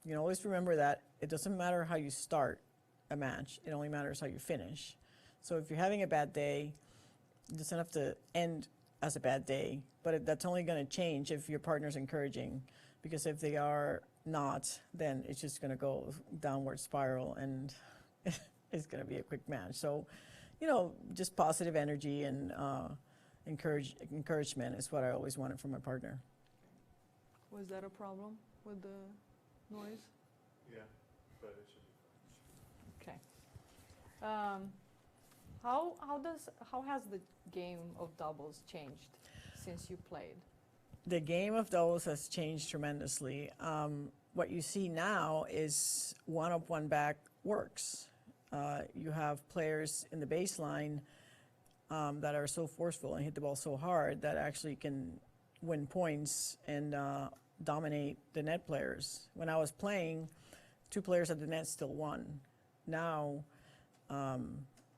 You know, always remember that it doesn't matter how you start a match, it only matters how you finish. So if you're having a bad day, it doesn't have to end as a bad day, but that's only going to change if your partner's encouraging, because if they are not, then it's just going to go downward spiral and it's going to be a quick match. So, you know, just positive energy and encouragement is what I always wanted from my partner. Was that a problem with the noise? Yeah, but it should be fine. Okay. How has the game of doubles changed since you played? The game of doubles has changed tremendously. What you see now is one up, one back works. You have players in the baseline that are so forceful and hit the ball so hard that actually can win points and dominate the net players. When I was playing, 2 players at the net still won. Now,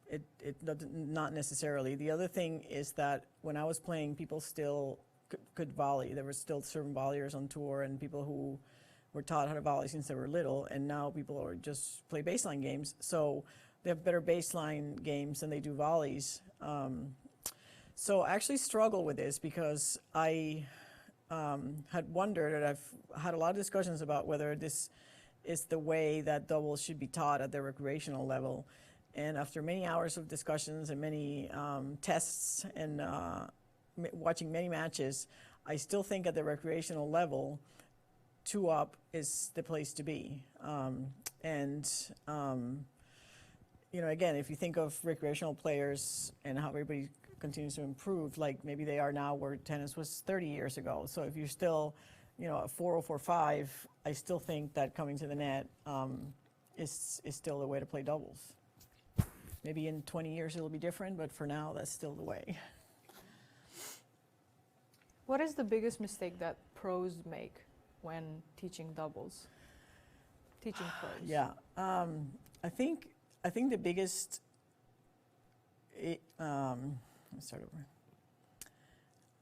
it doesn't, not necessarily. The other thing is that when I was playing, people still could volley. There were still certain volleyers on tour and people who were taught how to volley since they were little, and now people are just play baseline games. So they have better baseline games than they do volleys. So I actually struggle with this because I had wondered, and I've had a lot of discussions about whether this is the way that doubles should be taught at the recreational level. And after many hours of discussions and many tests and watching many matches, I still think at the recreational level, 2 up is the place to be. You know, again, if you think of recreational players and how everybody continues to improve, like maybe they are now where tennis was 30 years ago. So if you're still, you know, a 4.045, I still think that coming to the net is still the way to play doubles. Maybe in 20 years it'll be different, but for now, that's still the way. What is the biggest mistake that pros make when teaching doubles? Teaching pros. Yeah, I think the biggest. Let me start over.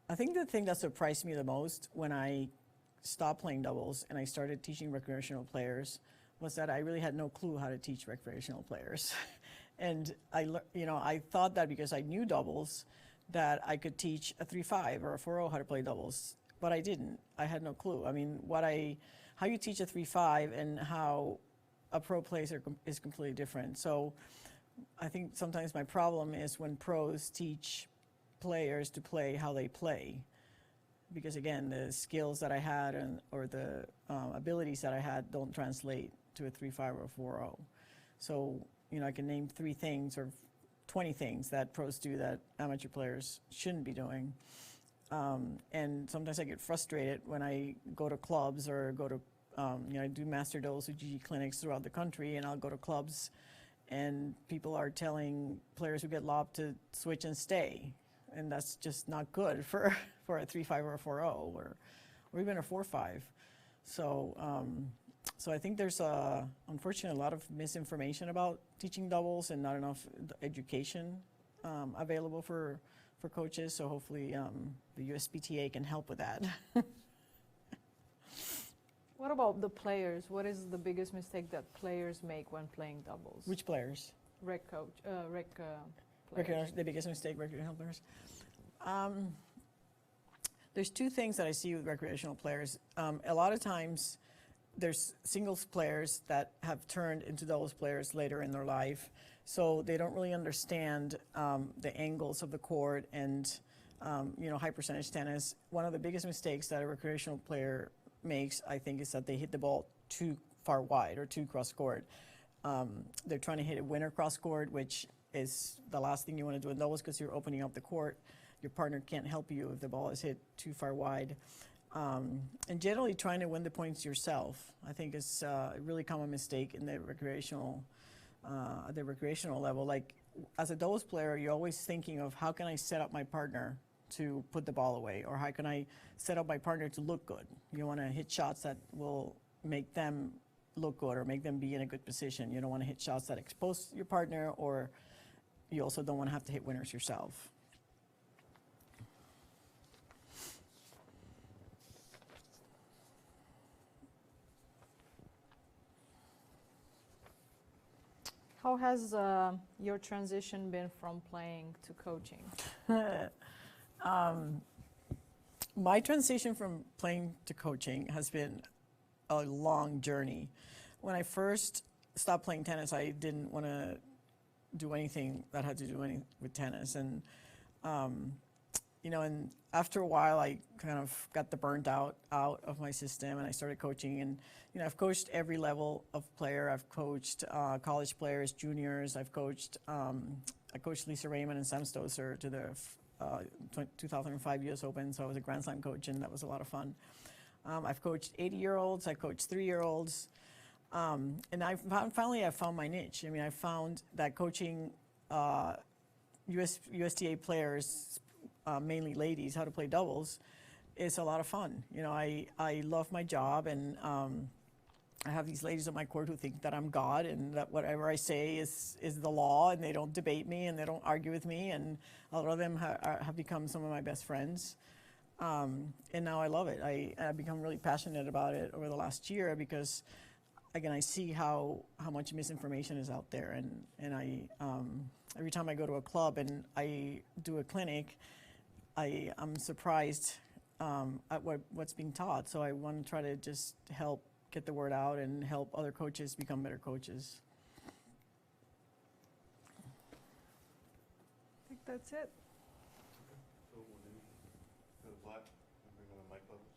I think the thing that surprised me the most when I stopped playing doubles and I started teaching recreational players was that I really had no clue how to teach recreational players. And I thought that because I knew doubles, that I could teach a 3-5 or a 4-0 how to play doubles, but I didn't. I had no clue. I mean, how you teach a 3-5 and how a pro plays is completely different. So I think sometimes my problem is when pros teach players to play how they play, because again, the skills that I had or the abilities that I had don't translate to a 3-5 or a 4-0. So, you know, I can name 3 things or 20 things that pros do that amateur players shouldn't be doing. And sometimes I get frustrated when I go to clubs or go to, I do master doubles with Gigi clinics throughout the country, and I'll go to clubs and people are telling players who get lobbed to switch and stay. And that's just not good for a 3-5 or a 4-0 or even a 4-5. So I think there's unfortunately a lot of misinformation about teaching doubles and not enough education available for coaches. So hopefully the USPTA can help with that. What about the players? What is the biggest mistake that players make when playing doubles? Which players? Rec players. The biggest mistake recreational players. There's 2 things that I see with recreational players. A lot of times there's singles players that have turned into doubles players later in their life So they don't really understand the angles of the court and, high percentage tennis. One of the biggest mistakes that a recreational player makes, I think, is that they hit the ball too far wide or too cross court. They're trying to hit a winner cross court, which is the last thing you want to do in doubles because you're opening up the court. Your partner can't help you if the ball is hit too far wide. And generally trying to win the points yourself, I think is a really common mistake in the recreational level. Like as a doubles player, you're always thinking of how can I set up my partner to put the ball away, or how can I set up my partner to look good. You want to hit shots that will make them look good or make them be in a good position. You don't want to hit shots that expose your partner, or you also don't want to have to hit winners yourself. How has your transition been from playing to coaching? My transition from playing to coaching has been a long journey. When I first stopped playing tennis, I didn't want to do anything that had to do with tennis. And, and after a while, I kind of got the burnt out of my system, and I started coaching. And, I've coached every level of player. I've coached college players, juniors. I coached Lisa Raymond and Sam Stosur to the 2005 US Open, so I was a Grand Slam coach, and that was a lot of fun. I've coached 80-year-olds, I've coached 3-year-olds, and I found my niche. I mean, I found that coaching USTA players, mainly ladies, how to play doubles, is a lot of fun. I love my job, and I have these ladies on my court who think that I'm God and that whatever I say is the law, and they don't debate me and they don't argue with me, and a lot of them have become some of my best friends. And now I love it. I've become really passionate about it over the last year because, again, I see how much misinformation is out there, and I every time I go to a club and I do a clinic, I'm surprised at what's being taught. So I want to try to just help get the word out and help other coaches become better coaches. I think that's it. So when you go black, and bring on the mic levels.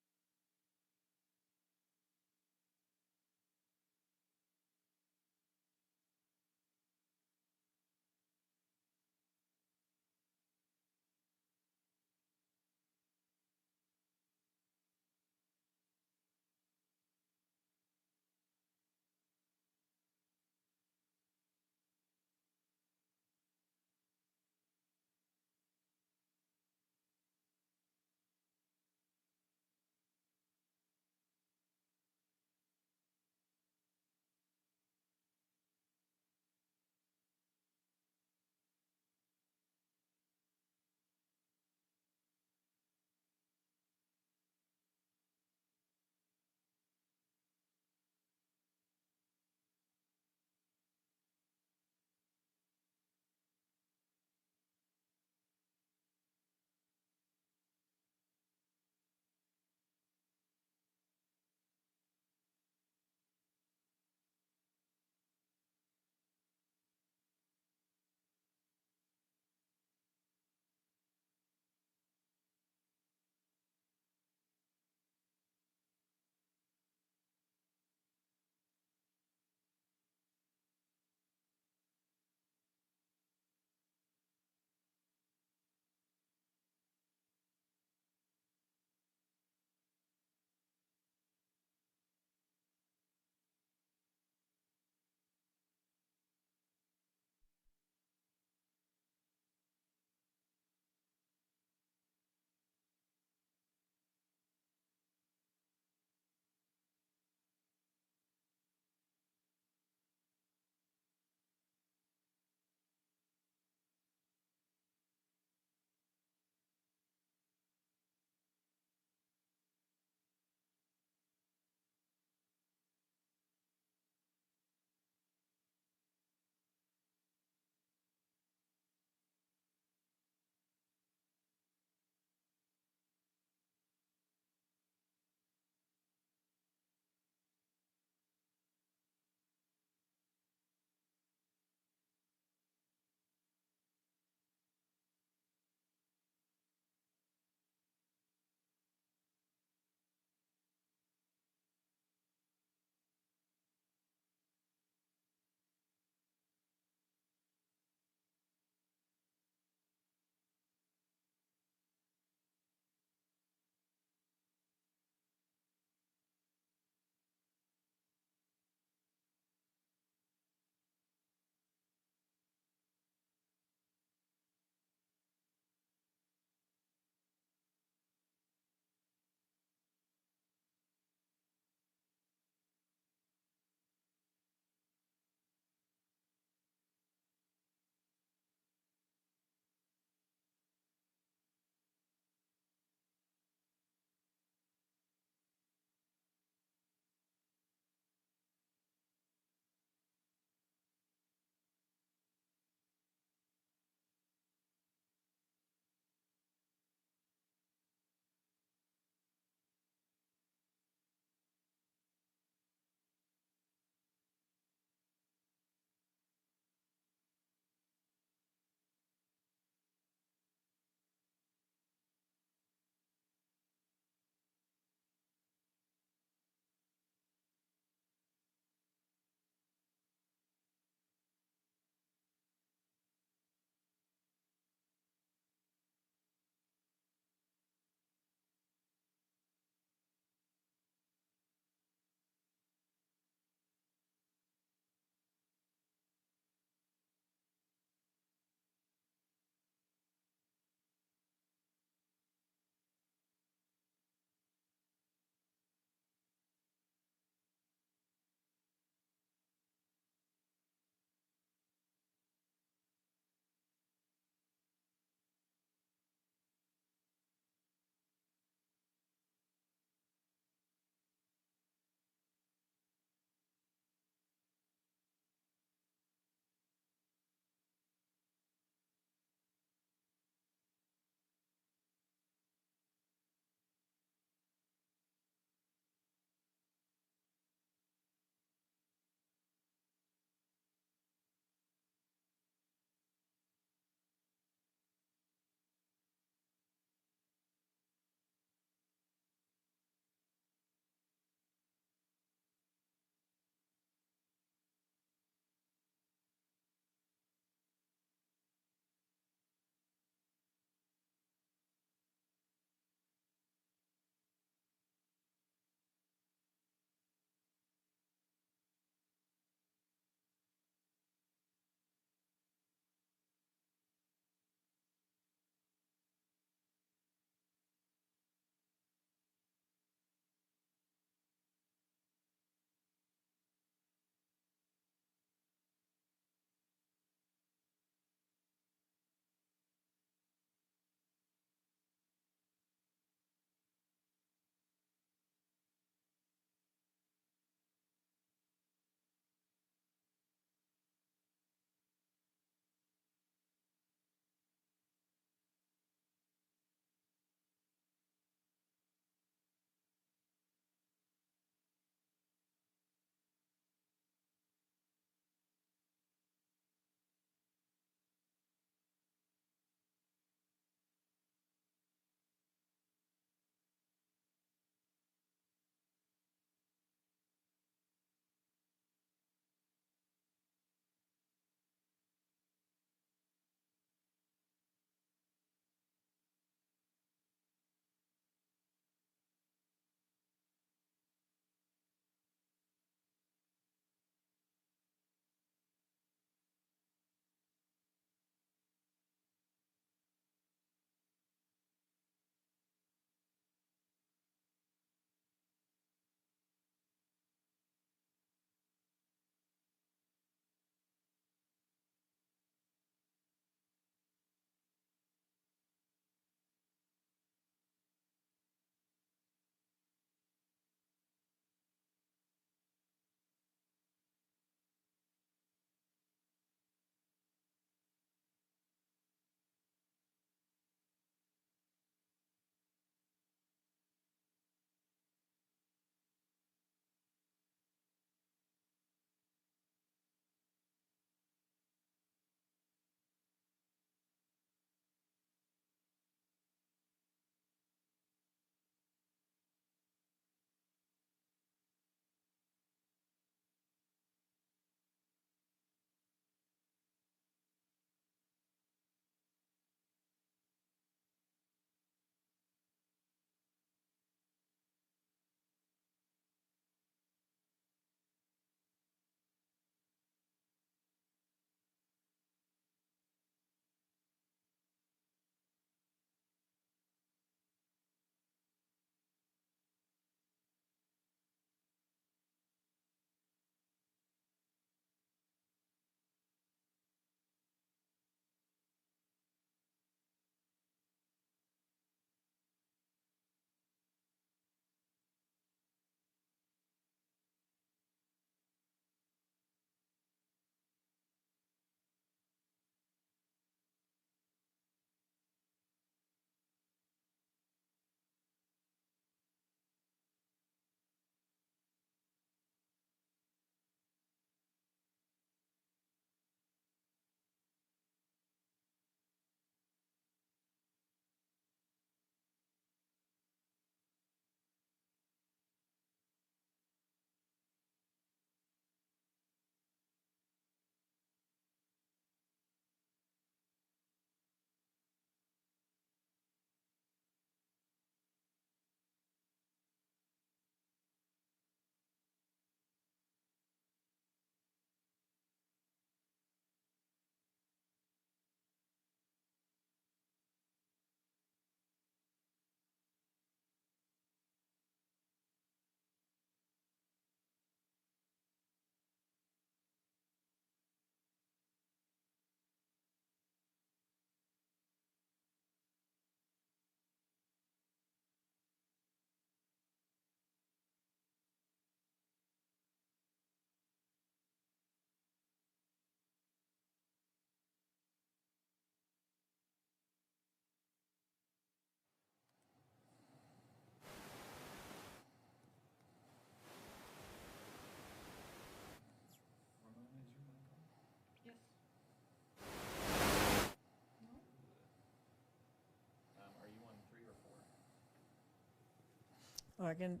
Oh, I can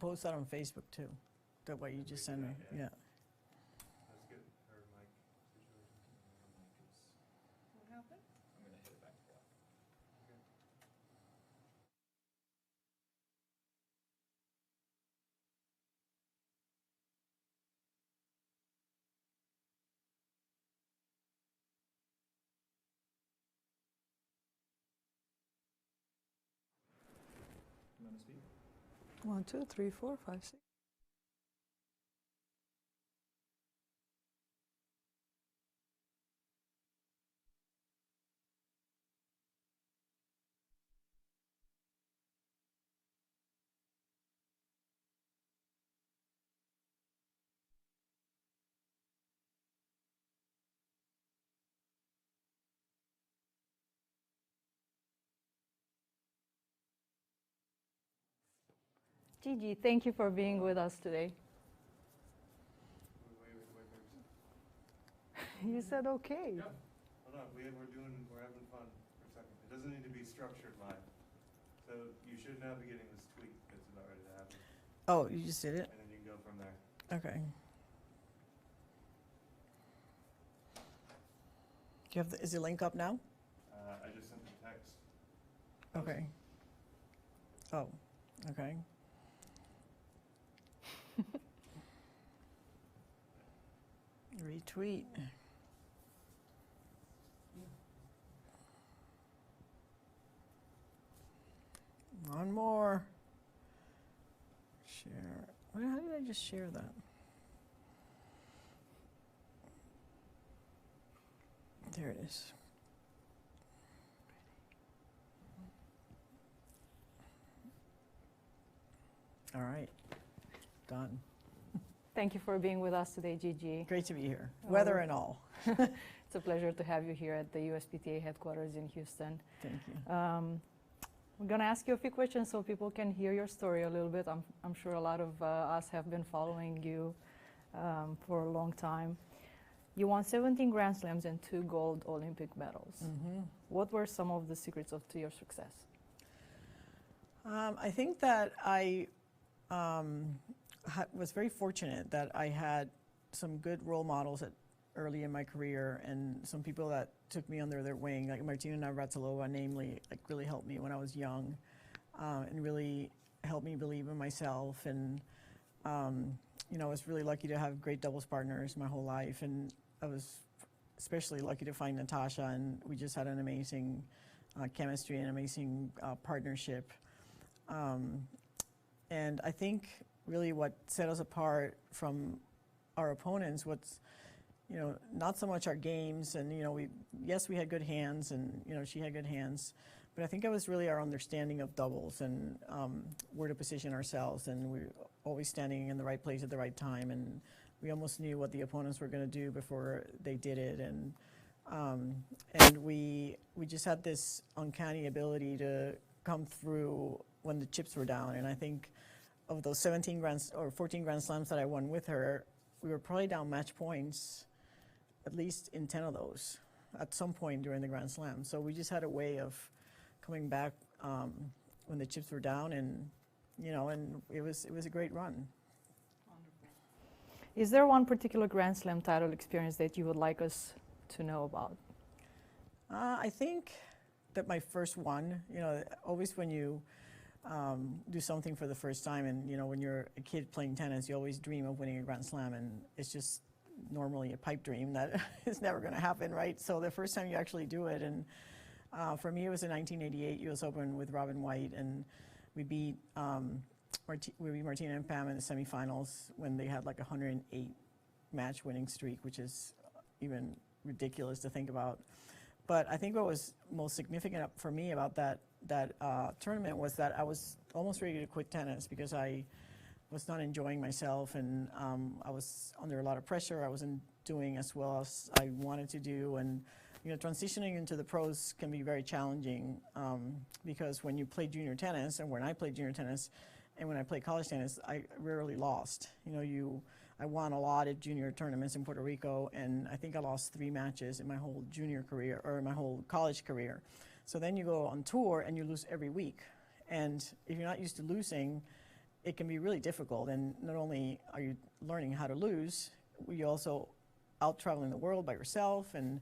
post that on Facebook too, that what you just sent me, yeah. Let's get our mic situation. What happened? I'm gonna hit it back to black. You wanna speak? 1, 2, 3, 4, 5, 6. Gigi, thank you for being with us today. Wait. You said okay. Hold on, we're having fun for a second. It doesn't need to be structured live. So you should now be getting this tweet that's about ready to happen. Oh, you just did it? And then you can go from there. Okay. Do you have is the link up now? I just sent the text. Okay. Oh, okay. Retweet. One more. Share. How did I just share that? There it is. All right. Done. Thank you for being with us today, Gigi. Great to be here. Weather and all. It's a pleasure to have you here at the USPTA headquarters in Houston. Thank you. We're going to ask you a few questions so people can hear your story a little bit. I'm sure a lot of us have been following you for a long time. You won 17 Grand Slams and 2 gold Olympic medals. Mm-hmm. What were some of the secrets to your success? I think that I was very fortunate that I had some good role models early in my career, and some people that took me under their wing, like Martina Navratilova, namely, like really helped me when I was young, and really helped me believe in myself. And you know, I was really lucky to have great doubles partners my whole life, and I was especially lucky to find Natasha, and we just had an amazing chemistry and amazing partnership. And I think really what set us apart from our opponents, you know, not so much our games, and you know, we had good hands, and you know, she had good hands, but I think it was really our understanding of doubles and where to position ourselves, and we were always standing in the right place at the right time, and we almost knew what the opponents were going to do before they did it, and we just had this uncanny ability to come through when the chips were down. And I think of those 14 Grand Slams that I won with her, we were probably down match points at least in 10 of those at some point during the Grand Slam. So we just had a way of coming back when the chips were down, and you know, and it was a great run. Wonderful. Is there one particular Grand Slam title experience that you would like us to know about? I think that my first one, you know, always when you do something for the first time, and you know, when you're a kid playing tennis, you always dream of winning a Grand Slam, and it's just normally a pipe dream that is never going to happen, right? So the first time you actually do it, and for me it was in 1988 US Open with Robin White, and we beat Martina and Pam in the semifinals when they had like a 108 match winning streak, which is even ridiculous to think about. But I think what was most significant for me about that tournament was that I was almost ready to quit tennis because I was not enjoying myself, and I was under a lot of pressure. I wasn't doing as well as I wanted to do, and you know, transitioning into the pros can be very challenging because when you play junior tennis, and when I played junior tennis, and when I played college tennis, I rarely lost. You know, I won a lot at junior tournaments in Puerto Rico, and I think I lost 3 matches in my whole junior career, or my whole college career. So then you go on tour and you lose every week. And if you're not used to losing, it can be really difficult. And not only are you learning how to lose, you also out traveling the world by yourself, and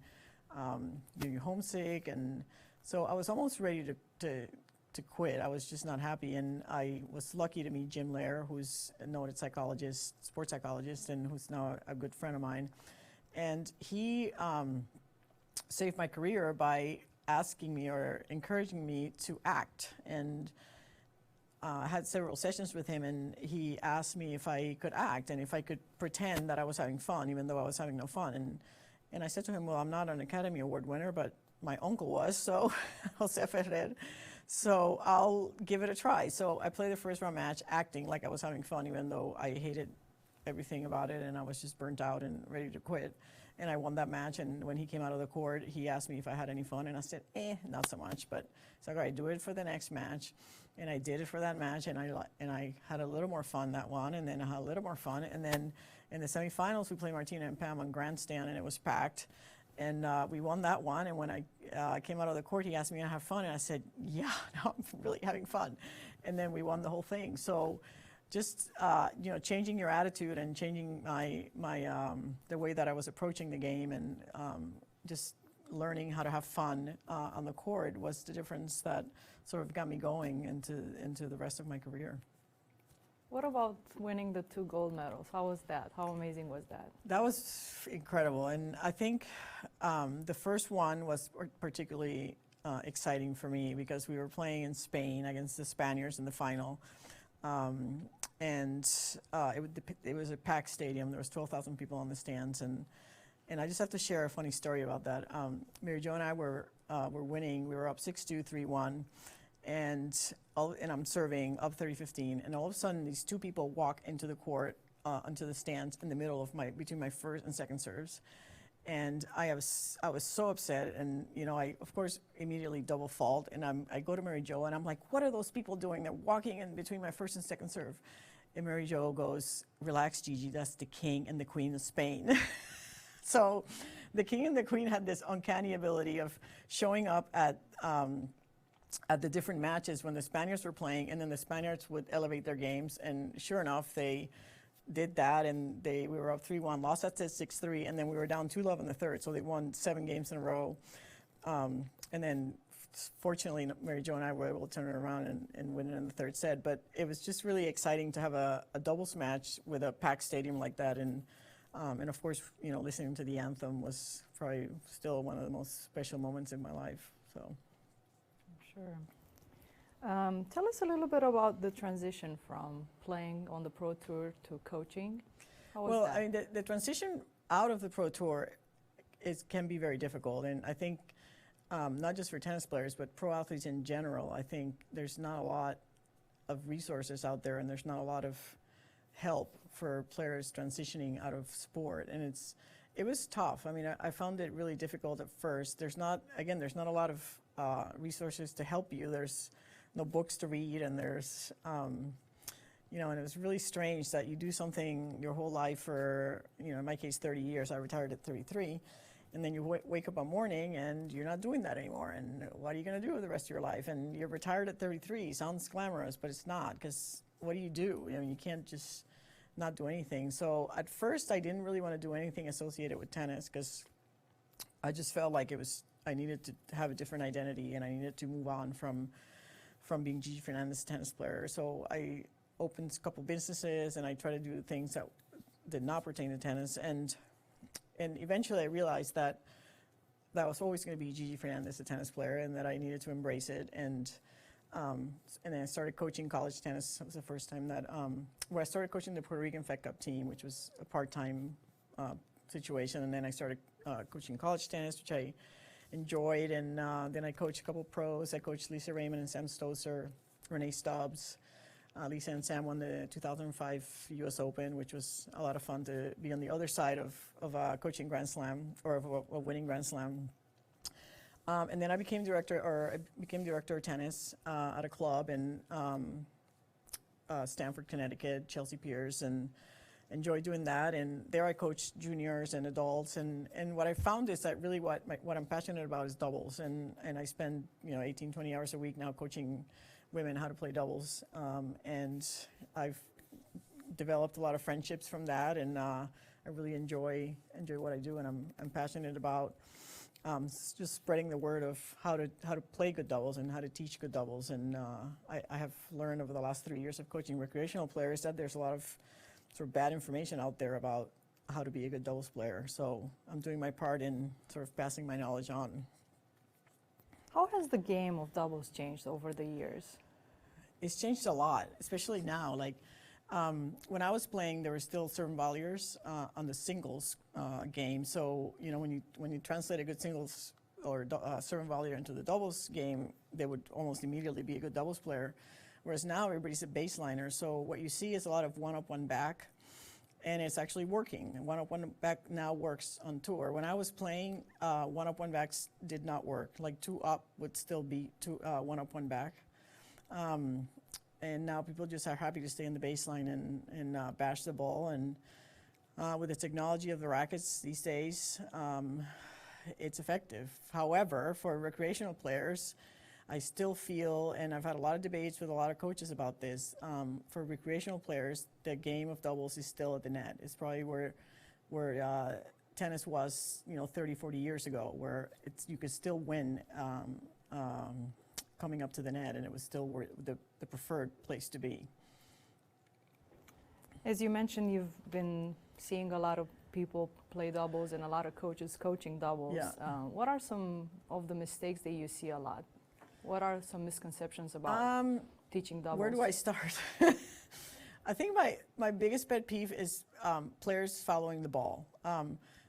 you're homesick. And so I was almost ready to quit. I was just not happy. And I was lucky to meet Jim Lair, who's a noted psychologist, sports psychologist, and who's now a good friend of mine. And he saved my career by asking me or encouraging me to act. And I had several sessions with him, and he asked me if I could act and if I could pretend that I was having fun, even though I was having no fun. And I said to him, well, I'm not an Academy Award winner, but my uncle was, so Jose Ferrer. So I'll give it a try. So I played the first round match acting like I was having fun, even though I hated everything about it, and I was just burnt out and ready to quit. And I won that match, and when he came out of the court, he asked me if I had any fun, and I said, not so much. But he's like, all right, do it for the next match. And I did it for that match, and I had a little more fun that one, and then I had a little more fun. And then in the semifinals, we played Martina and Pam on grandstand, and it was packed. And we won that one, and when I came out of the court, he asked me to have fun, and I said, yeah, no, I'm really having fun. And then we won the whole thing. So just changing your attitude and changing the way that I was approaching the game, and just learning how to have fun on the court was the difference that sort of got me going into the rest of my career. What about winning the 2 gold medals? How was that? How amazing was that? That was incredible, and I think the first one was particularly exciting for me because we were playing in Spain against the Spaniards in the final. It was a packed stadium. There was 12,000 people on the stands, and I just have to share a funny story about that. Mary Jo and I were winning. We were up 6-2, 3-1, and I'm serving up 30-15, and all of a sudden these 2 people walk into the court, onto the stands in the middle of between my first and second serves. And I was so upset, and I of course immediately double fault, and I go to Mary Jo and I'm like, what are those people doing? They're walking in between my first and second serve. And Mary Jo goes, relax, Gigi, that's the king and the queen of Spain. So the king and the queen had this uncanny ability of showing up at the different matches when the Spaniards were playing, and then the Spaniards would elevate their games, and sure enough, they did that, and we were up 3-1, lost that set 6-3, and then we were down 2-love in the third, so they won 7 games in a row. And then fortunately, Mary Jo and I were able to turn it around and win it in the third set. But it was just really exciting to have a doubles match with a packed stadium like that, and of course, listening to the anthem was probably still one of the most special moments in my life. So, sure. Tell us a little bit about the transition from playing on the Pro Tour to coaching. How was that? I mean, the transition out of the Pro Tour can be very difficult, and I think not just for tennis players, but pro athletes in general. I think there's not a lot of resources out there, and there's not a lot of help for players transitioning out of sport, and it was tough. I mean, I found it really difficult at first. There's not a lot of resources to help you. There's no books to read, and there's, and it was really strange that you do something your whole life for, in my case, 30 years. I retired at 33, and then you wake up one morning and you're not doing that anymore. And what are you going to do with the rest of your life? And you're retired at 33. Sounds glamorous, but it's not, because what do? You can't just not do anything. So at first, I didn't really want to do anything associated with tennis, because I just felt like I needed to have a different identity, and I needed to move on from being Gigi Fernández tennis player. So I opened a couple businesses, and I tried to do things that did not pertain to tennis. And eventually I realized that was always going to be Gigi Fernández, the tennis player, and that I needed to embrace it. And then I started coaching college tennis. That was the first time that where I started coaching the Puerto Rican Fed Cup team, which was a part-time situation. And then I started coaching college tennis, which I enjoyed, and then I coached a couple pros. I coached Lisa Raymond and Sam Stosur, Renee Stubbs. Lisa and Sam won the 2005 U.S. Open, which was a lot of fun to be on the other side of coaching Grand Slam, or of a winning Grand Slam. And then I became director of tennis at a club in Stamford, Connecticut, Chelsea Piers, and enjoyed doing that. And there I coached juniors and adults. And what I found is that really what I'm passionate about is doubles. And I spend 18, 20 hours a week now coaching women how to play doubles. And I've developed a lot of friendships from that, and I really enjoy what I do, and I'm passionate about just spreading the word of how to play good doubles and how to teach good doubles. And I have learned over the last 3 years of coaching recreational players that there's a lot of sort of bad information out there about how to be a good doubles player. So I'm doing my part in sort of passing my knowledge on. How has the game of doubles changed over the years? It's changed a lot, especially now. Like when I was playing, there were still certain volleyers on the singles game. So when you translate a good singles or certain volleyer into the doubles game, they would almost immediately be a good doubles player. Whereas now everybody's a baseliner. So what you see is a lot of one up, one back, and it's actually working. And one up, one back now works on tour. When I was playing, one up, one backs did not work. Like two up would still be one up, one back. And now people just are happy to stay in the baseline and bash the ball. And with the technology of the rackets these days, it's effective. However, for recreational players, I still feel, and I've had a lot of debates with a lot of coaches about this, for recreational players, the game of doubles is still at the net. It's probably where tennis was, 30, 40 years ago, where you could still win coming up to the net, and it was still the preferred place to be. As you mentioned, you've been seeing a lot of people play doubles and a lot of coaches coaching doubles. Yeah. What are some of the mistakes that you see a lot? What are some misconceptions about teaching doubles? Where do I start? I think my biggest pet peeve is players following the ball.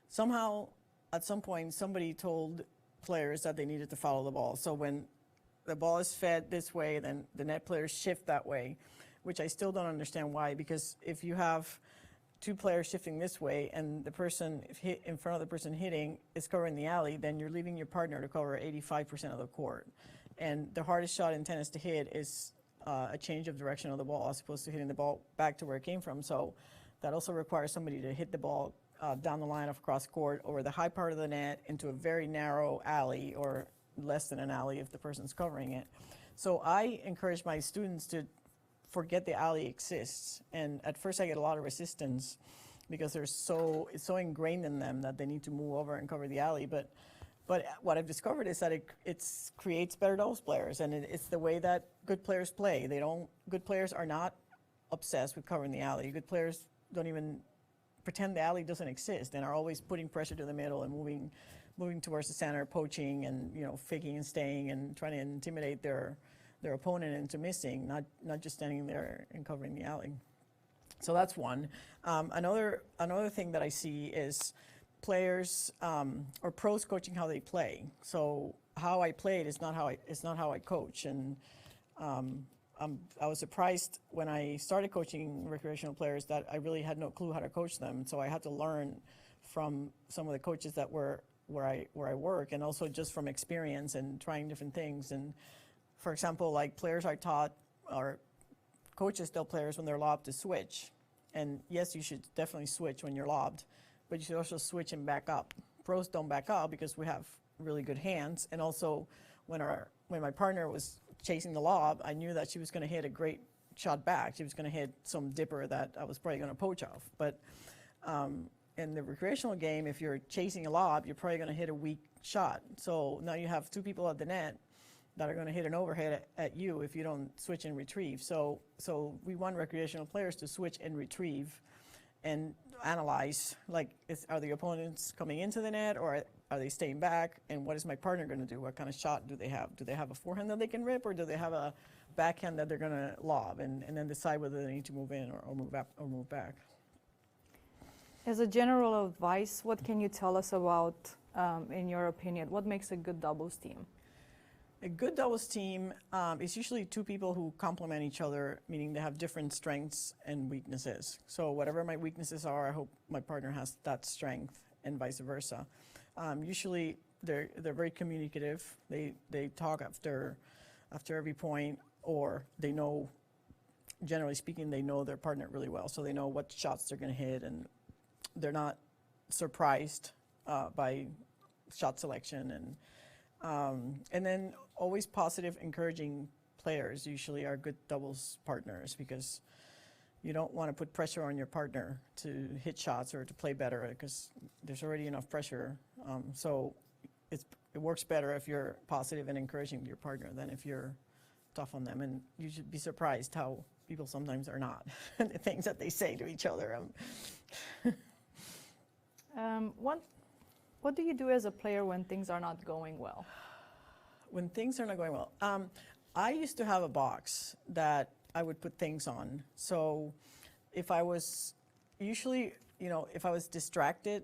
Somehow, at some point, somebody told players that they needed to follow the ball. So when the ball is fed this way, then the net players shift that way, which I still don't understand why. Because if you have two players shifting this way and the person in front of the person hitting is covering the alley, then you're leaving your partner to cover 85% of the court. And the hardest shot in tennis to hit is a change of direction of the ball as opposed to hitting the ball back to where it came from. So that also requires somebody to hit the ball down the line of cross court over the high part of the net into a very narrow alley, or less than an alley if the person's covering it. So I encourage my students to forget the alley exists. And at first I get a lot of resistance because it's so ingrained in them that they need to move over and cover the alley. But what I've discovered is that it creates better doubles players, and it's the way that good players play. Good players are not obsessed with covering the alley. Good players don't even pretend the alley doesn't exist and are always putting pressure to the middle and moving towards the center, poaching and faking and staying and trying to intimidate their opponent into missing, not just standing there and covering the alley. So that's one. Another thing that I see is players or pros coaching how they play. So how I played is not how I coach. And I was surprised when I started coaching recreational players that I really had no clue how to coach them. So I had to learn from some of the coaches that were where I work, and also just from experience and trying different things. And for example, like players are taught, or coaches tell players when they're lobbed to switch. And yes, you should definitely switch when you're lobbed, but you should also switch and back up. Pros don't back up because we have really good hands. And also when my partner was chasing the lob, I knew that she was going to hit a great shot back. She was going to hit some dipper that I was probably going to poach off. But in the recreational game, if you're chasing a lob, you're probably going to hit a weak shot. So now you have two people at the net that are going to hit an overhead at you if you don't switch and retrieve. So we want recreational players to switch and retrieve and analyze, like, are the opponents coming into the net, or are they staying back? And what is my partner going to do? What kind of shot do they have? Do they have a forehand that they can rip, or do they have a backhand that they're going to lob? And then decide whether they need to move in or move up or move back. As a general advice, what can you tell us about, in your opinion, what makes a good doubles team? A good doubles team is usually two people who complement each other, meaning they have different strengths and weaknesses. So whatever my weaknesses are, I hope my partner has that strength, and vice versa. Usually they're very communicative. They talk after every point, or they know, generally speaking, they know their partner really well. So they know what shots they're going to hit, and they're not surprised by shot selection. And then always positive, encouraging players usually are good doubles partners because you don't want to put pressure on your partner to hit shots or to play better because there's already enough pressure. So it works better if you're positive and encouraging your partner than if you're tough on them. And you should be surprised how people sometimes are not, the things that they say to each other. What do you do as a player when things are not going well? When things are not going well, I used to have a box that I would put things on. So if I was usually, if I was distracted,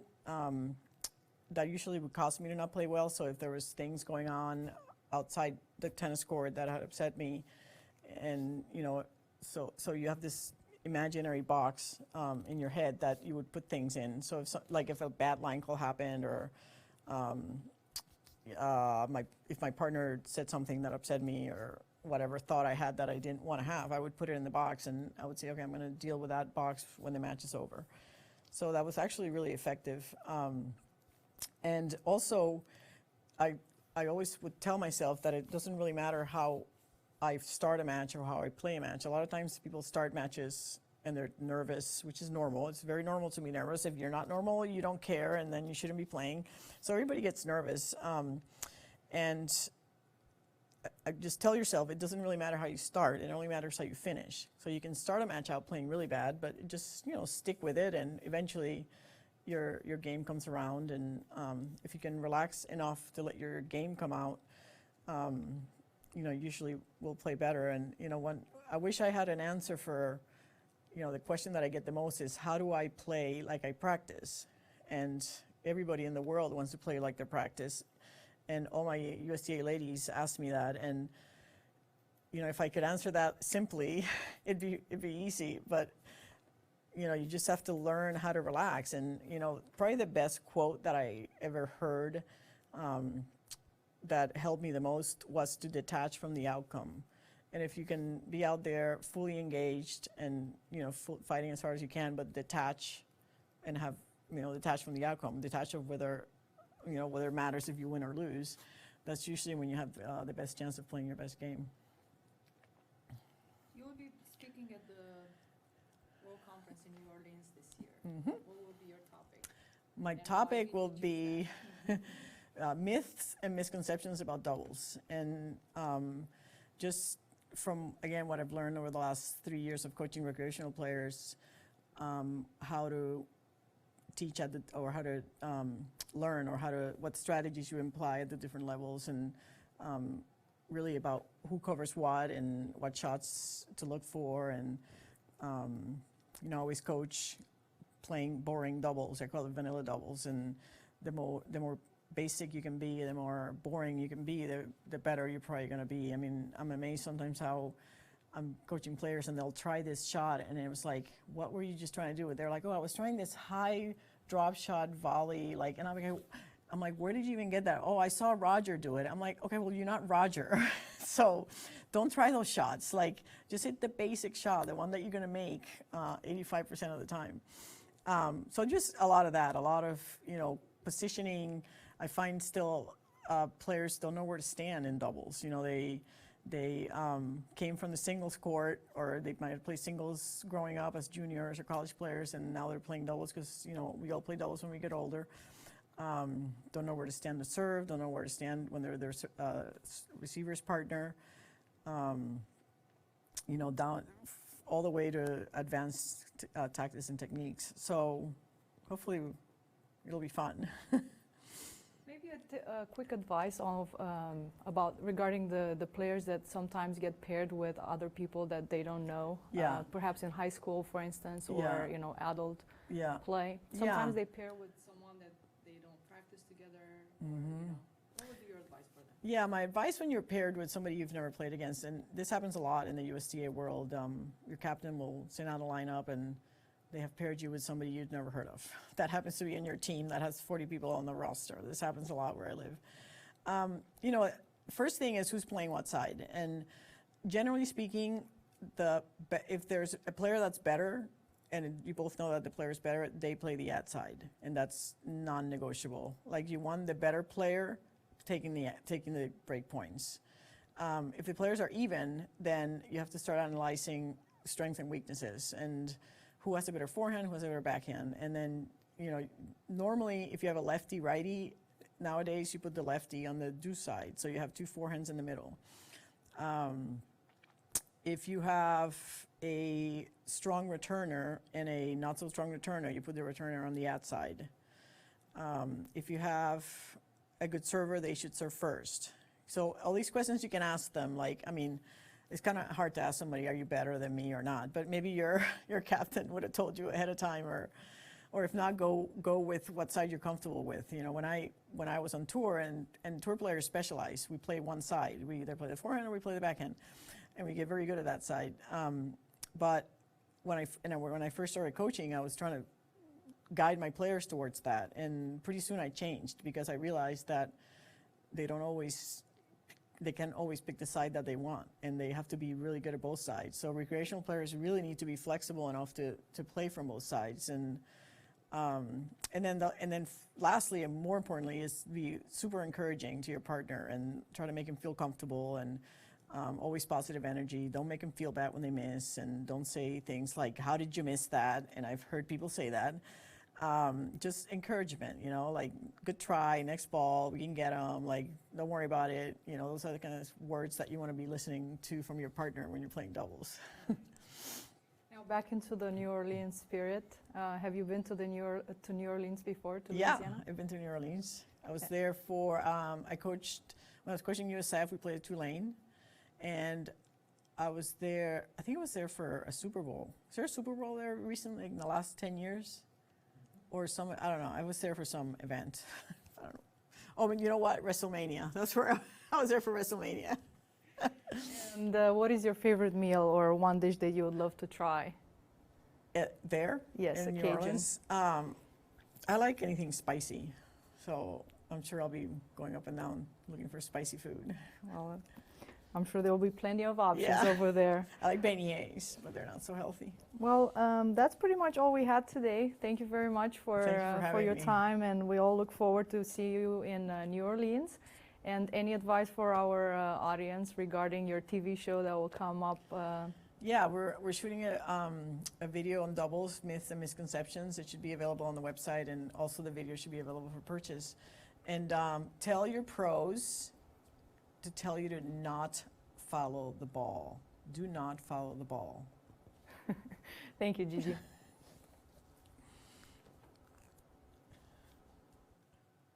that usually would cause me to not play well. So if there was things going on outside the tennis court that had upset me, and so you have this imaginary box in your head that you would put things in. So if a bad line call happened, or if my partner said something that upset me, or whatever thought I had that I didn't want to have, I would put it in the box, and I would say, okay, I'm going to deal with that box when the match is over. So that was actually really effective. And also, I always would tell myself that it doesn't really matter how I start a match or how I play a match. A lot of times people start matches and they're nervous, which is normal. It's very normal to be nervous. If you're not normal, you don't care, and then you shouldn't be playing. So everybody gets nervous. And I just tell yourself it doesn't really matter how you start. It only matters how you finish. So you can start a match out playing really bad, but just stick with it, and eventually your game comes around. And if you can relax enough to let your game come out, usually we'll play better. And when I wish I had an answer for, the question that I get the most is, how do I play like I practice? And everybody in the world wants to play like they practice. And all my USTA ladies ask me that, and if I could answer that simply, it'd be easy. But you just have to learn how to relax. And probably the best quote that I ever heard that helped me the most was to detach from the outcome. And if you can be out there fully engaged and fighting as hard as you can, but detach and have detach from the outcome, detach of whether it matters if you win or lose, that's usually when you have the best chance of playing your best game. You will be speaking at the World Conference in New Orleans this year. Mm-hmm. What will be your topic? My And topic why will did you choose be myths and misconceptions about doubles. And just from, again, what I've learned over the last 3 years of coaching recreational players, how to teach or how to learn, or what strategies you imply at the different levels, and really about who covers what and what shots to look for. And I always coach playing boring doubles. I call it vanilla doubles. And the more basic you can be, the more boring you can be, the better you're probably going to be. I mean, I'm amazed sometimes how I'm coaching players and they'll try this shot, and it was like, what were you just trying to do? They're like, oh, I was trying this high drop shot volley, and I'm like, where did you even get that? Oh, I saw Roger do it. I'm like, okay, well, you're not Roger. So don't try those shots. Just hit the basic shot, the one that you're going to make 85% of the time. So just a lot of that, a lot of, positioning. I find still players don't know where to stand in doubles. They came from the singles court, or they might have played singles growing up as juniors or college players, and now they're playing doubles because, we all play doubles when we get older. Don't know where to stand to serve, don't know where to stand when they're their receiver's partner. Down all the way to advanced tactics and techniques. So hopefully it'll be fun. Maybe a quick advice about regarding the players that sometimes get paired with other people that they don't know. Yeah. Perhaps in high school, for instance, or Yeah. Adult Yeah. play. Yeah. Sometimes they pair with someone that they don't practice together. Mm-hmm. What would be your advice for them? Yeah, my advice when you're paired with somebody you've never played against, and this happens a lot in the USTA world, your captain will send out a lineup and they have paired you with somebody you've never heard of. That happens to be in your team that has 40 people on the roster. This happens a lot where I live. First thing is who's playing what side. And generally speaking, if there's a player that's better, and you both know that the player is better, they play the ad side, and that's non-negotiable. You want the better player taking the break points. If the players are even, then you have to start analyzing strengths and weaknesses and who has a better forehand, who has a better backhand. And then, normally if you have a lefty righty, nowadays you put the lefty on the deuce side, so you have two forehands in the middle. If you have a strong returner and a not so strong returner, you put the returner on the outside. If you have a good server, they should serve first. So all these questions you can ask them, it's kind of hard to ask somebody, are you better than me or not? But maybe your captain would have told you ahead of time, or if not, go with what side you're comfortable with. When I was on tour and tour players specialize, we play one side. We either play the forehand or we play the backhand, and we get very good at that side. But when I first started coaching, I was trying to guide my players towards that, and pretty soon I changed because I realized that they can't always pick the side that they want, and they have to be really good at both sides. So recreational players really need to be flexible enough to play from both sides, and then lastly, and more importantly, is be super encouraging to your partner and try to make him feel comfortable, and always positive energy. Don't make them feel bad when they miss, and don't say things like, how did you miss that? And I've heard people say that. Just encouragement, like, good try, next ball, we can get them, don't worry about it. Those are the kind of words that you want to be listening to from your partner when you're playing doubles. Now back into the New Orleans spirit. Have you been to New Orleans before, to Yeah, Louisiana? I've been to New Orleans. I was there for, when I was coaching USF, we played at Tulane. And I was there, I think I was there for a Super Bowl. Is there a Super Bowl there recently, in the last 10 years? Or I don't know, I was there for some event. I don't know. Oh, but you know what? WrestleMania. That's where I was there for WrestleMania. And what is your favorite meal or one dish that you would love to try? There? Yes, in a New Cajun. Orleans? I like anything spicy. So I'm sure I'll be going up and down looking for spicy food. Well, I'm sure there will be plenty of options Yeah. over there. I like beignets, but they're not so healthy. Well, that's pretty much all we had today. Thank you very much for having your me. time, and we all look forward to see you in New Orleans. And any advice for our audience regarding your TV show that will come up? Yeah, we're shooting a video on doubles, myths and misconceptions. It should be available on the website, and also the video should be available for purchase. And tell your pros to tell you to not follow the ball. Do not follow the ball. Thank you, Gigi.